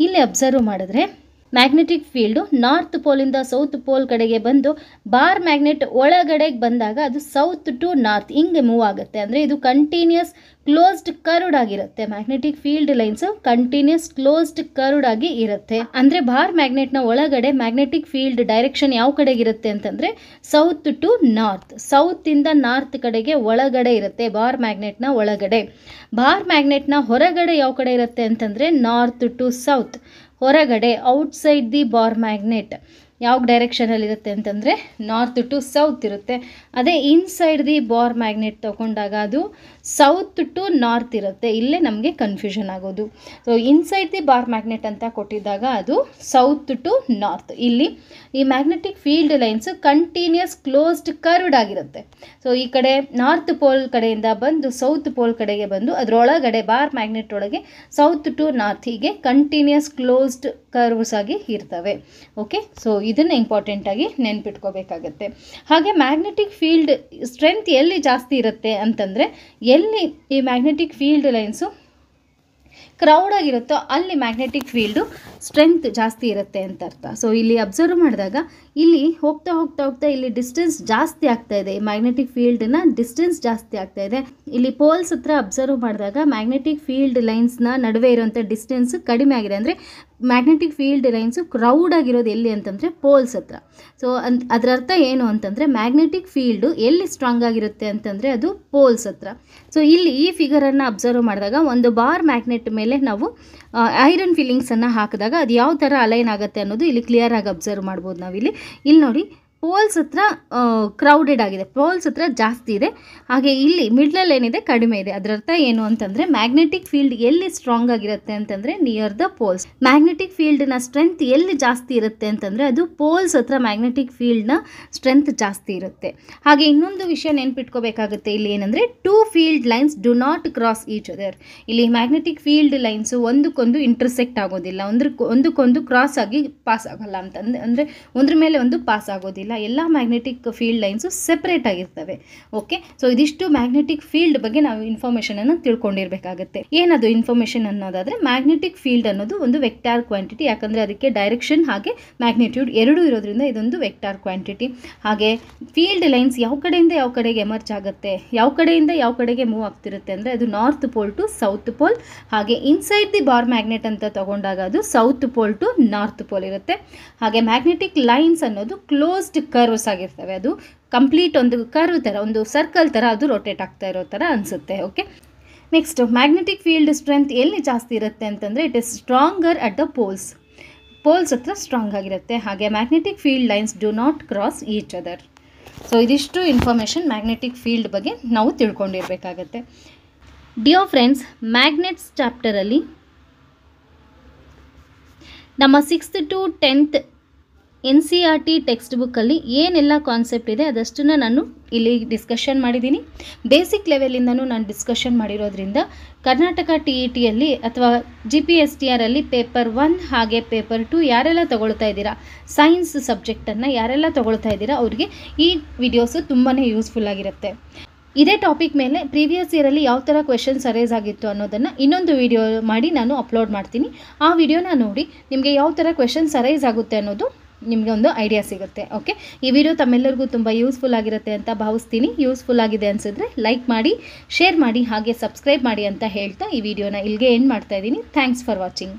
ಇಲ್ಲಿ ಅಬ್ಸರ್ವ್ ಮಾಡಿದ್ರೆ, ಮ್ಯಾಗ್ನೆಟಿಕ್ ಫೀಲ್ಡು ನಾರ್ತ್ ಪೋಲಿಂದ ಸೌತ್ ಪೋಲ್ ಕಡೆಗೆ ಬಂದು ಬಾರ್ ಮ್ಯಾಗ್ನೆಟ್ ಒಳಗಡೆಗೆ ಬಂದಾಗ ಅದು ಸೌತ್ ಟು ನಾರ್ತ್ ಹಿಂಗೆ ಮೂವ್ ಆಗುತ್ತೆ. ಅಂದರೆ ಇದು ಕಂಟಿನ್ಯೂಸ್ ಕ್ಲೋಸ್ಡ್ ಕರ್ವ್ಡ್ ಆಗಿರುತ್ತೆ. Magnetic field lines continuous closed curved ಆಗಿ ಇರುತ್ತೆ. ಅಂದರೆ ಬಾರ್ ಮ್ಯಾಗ್ನೆಟ್ನ ಒಳಗಡೆ ಮ್ಯಾಗ್ನೆಟಿಕ್ ಫೀಲ್ಡ್ ಡೈರೆಕ್ಷನ್ ಯಾವ ಕಡೆಗಿರುತ್ತೆ ಅಂತಂದರೆ, ಸೌತ್ ಟು ನಾರ್ತ್, ಸೌತಿಂದ ನಾರ್ತ್ ಕಡೆಗೆ ಒಳಗಡೆ ಇರುತ್ತೆ ಬಾರ್ ಮ್ಯಾಗ್ನೆಟ್ನ ಒಳಗಡೆ. ಬಾರ್ ಮ್ಯಾಗ್ನೆಟ್ನ ಹೊರಗಡೆ ಯಾವ ಕಡೆ ಇರುತ್ತೆ ಅಂತಂದರೆ, ನಾರ್ತ್ ಟು ಸೌತ್, ಹೊರಗಡೆ ಔಟ್ಸೈಡ್ ದಿ ಬಾರ್ ಮ್ಯಾಗ್ನೆಟ್ ಯಾವ ಡೈರೆಕ್ಷನಲ್ಲಿ ಇರುತ್ತೆ ಅಂತಂದರೆ, ನಾರ್ತ್ ಟು ಸೌತ್ ಇರುತ್ತೆ. ಅದೇ ಇನ್ಸೈಡ್ ದಿ ಬಾರ್ ಮ್ಯಾಗ್ನೆಟ್ ತಗೊಂಡಾಗ ಅದು ಸೌತ್ ಟು ನಾರ್ತ್ ಇರುತ್ತೆ. ಇಲ್ಲೇ ನಮಗೆ ಕನ್ಫ್ಯೂಷನ್ ಆಗೋದು. So inside the bar magnet ಅಂತ ಕೊಟ್ಟಿದ್ದಾಗ ಅದು ಸೌತ್ ಟು ನಾರ್ತ್. ಇಲ್ಲಿ ಈ magnetic field lines continuous closed curved ಆಗಿರುತ್ತೆ. ಸೊ ಈ ಕಡೆ ನಾರ್ತ್ ಪೋಲ್ ಕಡೆಯಿಂದ ಬಂದು ಸೌತ್ ಪೋಲ್ ಕಡೆಗೆ ಬಂದು ಅದರೊಳಗಡೆ ಬಾರ್ ಮ್ಯಾಗ್ನೆಟ್ ಒಳಗೆ ಸೌತ್ ಟು ನಾರ್ತ್ ಹೀಗೆ ಕಂಟಿನ್ಯೂಸ್ ಕ್ಲೋಸ್ಡ್ ಕರ್ವ್ಸ್ ಆಗಿ ಇರ್ತವೆ. ಓಕೆ, ಸೊ ಇದನ್ನು ಇಂಪಾರ್ಟೆಂಟಾಗಿ ನೆನ್ಪಿಟ್ಕೋಬೇಕಾಗತ್ತೆ. ಹಾಗೆ ಮ್ಯಾಗ್ನೆಟಿಕ್ ಫೀಲ್ಡ್ ಸ್ಟ್ರೆಂತ್ ಎಲ್ಲಿ ಜಾಸ್ತಿ ಇರುತ್ತೆ ಅಂತಂದರೆ, ಎಲ್ಲಿ ಈ ಮ್ಯಾಗ್ನೆಟಿಕ್ ಫೀಲ್ಡ್ ಲೈನ್ಸು ಕ್ರೌಡ್ ಆಗಿರುತ್ತೋ ಅಲ್ಲಿ ಮ್ಯಾಗ್ನೆಟಿಕ್ ಫೀಲ್ಡು ಸ್ಟ್ರೆಂತ್ ಜಾಸ್ತಿ ಇರುತ್ತೆ ಅಂತ ಅರ್ಥ. ಸೊ ಇಲ್ಲಿ ಅಬ್ಸರ್ವ್ ಮಾಡಿದಾಗ ಇಲ್ಲಿ ಹೋಗ್ತಾ ಹೋಗ್ತಾ ಹೋಗ್ತಾ ಇಲ್ಲಿ ಡಿಸ್ಟೆನ್ಸ್ ಜಾಸ್ತಿ ಆಗ್ತಾ ಇದೆ. ಈ ಮ್ಯಾಗ್ನೆಟಿಕ್ ಫೀಲ್ಡ್ನ ಡಿಸ್ಟೆನ್ಸ್ ಜಾಸ್ತಿ ಆಗ್ತಾ ಇದೆ. ಇಲ್ಲಿ ಪೋಲ್ಸ್ ಹತ್ರ ಅಬ್ಸರ್ವ್ ಮಾಡಿದಾಗ ಮ್ಯಾಗ್ನೆಟಿಕ್ ಫೀಲ್ಡ್ ಲೈನ್ಸ್ನ ನಡುವೆ ಇರುವಂಥ ಡಿಸ್ಟೆನ್ಸ್ ಕಡಿಮೆ ಆಗಿದೆ. ಅಂದರೆ ಮ್ಯಾಗ್ನೆಟಿಕ್ ಫೀಲ್ಡ್ ಲೈನ್ಸು ಕ್ರೌಡ್ ಆಗಿರೋದು ಎಲ್ಲಿ ಅಂತಂದರೆ ಪೋಲ್ಸ್ ಹತ್ರ. ಸೊ ಅದರ ಅರ್ಥ ಏನು ಅಂತಂದರೆ, ಮ್ಯಾಗ್ನೆಟಿಕ್ ಫೀಲ್ಡು ಎಲ್ಲಿ ಸ್ಟ್ರಾಂಗ್ ಆಗಿರುತ್ತೆ ಅಂತಂದರೆ ಅದು ಪೋಲ್ಸ್ ಹತ್ರ. ಸೊ ಇಲ್ಲಿ ಈ ಫಿಗರನ್ನು ಅಬ್ಸರ್ವ್ ಮಾಡಿದಾಗ ಒಂದು ಬಾರ್ ಮ್ಯಾಗ್ನೆಟ್ ಮೇಲೆ ನಾವು ಐರನ್ ಫಿಲ್ಲಿಂಗ್ಸನ್ನು ಹಾಕಿದಾಗ ಅದು ಯಾವ ಥರ ಅಲೈನ್ ಆಗುತ್ತೆ ಅನ್ನೋದು ಇಲ್ಲಿ ಕ್ಲಿಯರ್ ಆಗಿ ಅಬ್ಸರ್ವ್ ಮಾಡ್ಬೋದು ನಾವಿಲ್ಲಿ. ಇಲ್ಲಿ ನೋಡಿ, ಪೋಲ್ಸ್ ಹತ್ರ ಕ್ರೌಡೆಡ್ ಆಗಿದೆ, ಪೋಲ್ಸ್ ಹತ್ರ ಜಾಸ್ತಿ ಇದೆ. ಹಾಗೆ ಇಲ್ಲಿ ಮಿಡ್ಲಲ್ಲಿ ಏನಿದೆ ಕಡಿಮೆ ಇದೆ. ಅದರ ಅರ್ಥ ಏನು ಅಂತಂದರೆ, ಮ್ಯಾಗ್ನೆಟಿಕ್ ಫೀಲ್ಡ್ ಎಲ್ಲಿ ಸ್ಟ್ರಾಂಗ್ ಆಗಿರುತ್ತೆ ಅಂತಂದರೆ ನಿಯರ್ ದ ಪೋಲ್ಸ್. ಮ್ಯಾಗ್ನೆಟಿಕ್ ಫೀಲ್ಡ್ನ ಸ್ಟ್ರೆಂತ್ ಎಲ್ಲಿ ಜಾಸ್ತಿ ಇರುತ್ತೆ ಅಂತಂದರೆ ಅದು ಪೋಲ್ಸ್ ಹತ್ರ ಮ್ಯಾಗ್ನೆಟಿಕ್ ಫೀಲ್ಡ್ನ ಸ್ಟ್ರೆಂತ್ ಜಾಸ್ತಿ ಇರುತ್ತೆ. ಹಾಗೆ ಇನ್ನೊಂದು ವಿಷಯ ನೆನ್ಪಿಟ್ಕೋಬೇಕಾಗುತ್ತೆ ಇಲ್ಲಿ ಏನಂದರೆ, two field lines do not cross each other. ಇಲ್ಲಿ ಮ್ಯಾಗ್ನೆಟಿಕ್ ಫೀಲ್ಡ್ ಲೈನ್ಸು ಒಂದಕ್ಕೊಂದು ಇಂಟರ್ಸೆಕ್ಟ್ ಆಗೋದಿಲ್ಲ, ಒಂದಕ್ಕೊಂದು ಕ್ರಾಸ್ ಆಗಿ ಪಾಸ್ ಆಗೋಲ್ಲ ಅಂತಂದರೆ, ಅಂದರೆ ಒಂದ್ರ ಮೇಲೆ ಒಂದು ಪಾಸ್ ಆಗೋದಿಲ್ಲ. ಇರೋದಿಲ್ಲ, ಎಲ್ಲ ಮ್ಯಾಗ್ನೆಟಿಕ್ ಫೀಲ್ಡ್ ಲೈನ್ಸು ಸೆಪ್ರೇಟ್ ಆಗಿರ್ತವೆ. ಓಕೆ, ಸೊ ಇದಿಷ್ಟು ಮ್ಯಾಗ್ನೆಟಿಕ್ ಫೀಲ್ಡ್ ಬಗ್ಗೆ ನಾವು ಇನ್ಫಾರ್ಮೇಷನನ್ನು ತಿಳ್ಕೊಂಡಿರಬೇಕಾಗುತ್ತೆ. ಏನದು ಇನ್ಫಾರ್ಮೇಷನ್ ಅನ್ನೋದಾದರೆ, ಮ್ಯಾಗ್ನೆಟಿಕ್ ಫೀಲ್ಡ್ ಅನ್ನೋದು ಒಂದು ವೆಕ್ಟಾರ್ ಕ್ವಾಂಟಿಟಿ, ಯಾಕಂದರೆ ಅದಕ್ಕೆ ಡೈರೆಕ್ಷನ್ ಹಾಗೆ ಮ್ಯಾಗ್ನಿಟ್ಯೂಡ್ ಎರಡೂ ಇರೋದ್ರಿಂದ ಇದೊಂದು ವೆಕ್ಟಾರ್ ಕ್ವಾಂಟಿಟಿ. ಹಾಗೆ ಫೀಲ್ಡ್ ಲೈನ್ಸ್ ಯಾವ ಕಡೆಯಿಂದ ಯಾವ ಕಡೆಗೆ ಎಮರ್ಜ್ ಆಗುತ್ತೆ, ಯಾವ ಕಡೆಯಿಂದ ಯಾವ ಕಡೆಗೆ ಮೂವ್ ಆಗ್ತಿರುತ್ತೆ ಅಂದರೆ ಅದು north pole to south pole. ಹಾಗೆ ಇನ್ಸೈಡ್ ದಿ ಬಾರ್ ಮ್ಯಾಗ್ನೆಟ್ ಅಂತ ತಗೊಂಡಾಗ ಅದು south pole to north pole ಇರುತ್ತೆ. ಹಾಗೆ ಮ್ಯಾಗ್ನೆಟಿಕ್ ಲೈನ್ಸ್ ಅನ್ನೋದು ಕ್ಲೋಸ್ಡ್ ಕರ್ವ್ಸ್ ಆಗಿರ್ತವೆ, ಅದು ಕಂಪ್ಲೀಟ್ ಒಂದು ಕರ್ವ್ ಥರ, ಒಂದು ಸರ್ಕಲ್ ಥರ ಅದು ರೊಟೇಟ್ ಆಗ್ತಾ ಇರೋ ಥರ ಅನಿಸುತ್ತೆ. Okay, next magnetic field strength ಎಲ್ಲಿ ಜಾಸ್ತಿ ಇರುತ್ತೆ ಅಂತಂದರೆ it is stronger at the poles ಹತ್ರ ಸ್ಟ್ರಾಂಗ್ ಆಗಿರುತ್ತೆ. ಹಾಗೆ magnetic field lines do not cross each other. So ಇದಿಷ್ಟು ಇನ್ಫಾರ್ಮೇಷನ್ ಮ್ಯಾಗ್ನೆಟಿಕ್ ಫೀಲ್ಡ್ ಬಗ್ಗೆ ನಾವು ತಿಳ್ಕೊಂಡಿರಬೇಕಾಗತ್ತೆ. ಡಿಯರ್ ಫ್ರೆಂಡ್ಸ್, ಮ್ಯಾಗ್ನೆಟ್ಸ್ ಚಾಪ್ಟರಲ್ಲಿ ನಮ್ಮ 6th to 10th NCERT text ಬುಕ್ಕಲ್ಲಿ ಏನೆಲ್ಲ ಕಾನ್ಸೆಪ್ಟ್ ಇದೆ ಅದಷ್ಟನ್ನು ನಾನು ಇಲ್ಲಿ ಡಿಸ್ಕಷನ್ ಮಾಡಿದ್ದೀನಿ. ಬೇಸಿಕ್ ಲೆವೆಲಿಂದನೂ ನಾನು ಡಿಸ್ಕಷನ್ ಮಾಡಿರೋದ್ರಿಂದ ಕರ್ನಾಟಕ TETಯಲ್ಲಿ ಅಥವಾ GPSTRಲ್ಲಿ ಪೇಪರ್ 1 ಹಾಗೆ ಪೇಪರ್ 2 ಯಾರೆಲ್ಲ ತೊಗೊಳ್ತಾ ಇದ್ದೀರಾ, ಸೈನ್ಸ್ ಸಬ್ಜೆಕ್ಟನ್ನು ಯಾರೆಲ್ಲ ತೊಗೊಳ್ತಾ ಇದ್ದೀರಾ ಅವ್ರಿಗೆ ಈ ವಿಡಿಯೋಸು ತುಂಬಾ ಯೂಸ್ಫುಲ್ ಆಗಿರುತ್ತೆ. ಇದೇ ಟಾಪಿಕ್ ಮೇಲೆ ಪ್ರೀವಿಯಸ್ ಇಯರಲ್ಲಿ ಯಾವ ಥರ ಕ್ವೆಶನ್ಸ್ ಅರೇಸ್ ಆಗಿತ್ತು ಅನ್ನೋದನ್ನು ಇನ್ನೊಂದು ವಿಡಿಯೋ ಮಾಡಿ ನಾನು ಅಪ್ಲೋಡ್ ಮಾಡ್ತೀನಿ. ಆ ವಿಡಿಯೋನ ನೋಡಿ ನಿಮಗೆ ಯಾವ ಥರ ಕ್ವೆಶನ್ಸ್ ಅರೇಸ್ ಆಗುತ್ತೆ ಅನ್ನೋದು ನಿಮಗೆ ಒಂದು ಐಡಿಯಾ ಸಿಗುತ್ತೆ. ಓಕೆ, ಈ ವಿಡಿಯೋ ತಮ್ಮೆಲ್ಲರಿಗೂ ತುಂಬ ಯೂಸ್ಫುಲ್ ಆಗಿರುತ್ತೆ ಅಂತ ಭಾವಿಸ್ತೀನಿ. ಯೂಸ್ಫುಲ್ ಆಗಿದೆ ಅನಿಸಿದ್ರೆ ಲೈಕ್ ಮಾಡಿ, ಶೇರ್ ಮಾಡಿ, ಹಾಗೆ ಸಬ್ಸ್ಕ್ರೈಬ್ ಮಾಡಿ ಅಂತ ಹೇಳ್ತಾ ಈ ವಿಡಿಯೋನ ಇಲ್ಲಿಗೆ ಎಂಡ್ ಮಾಡ್ತಾ ಇದ್ದೀನಿ. Thanks for watching.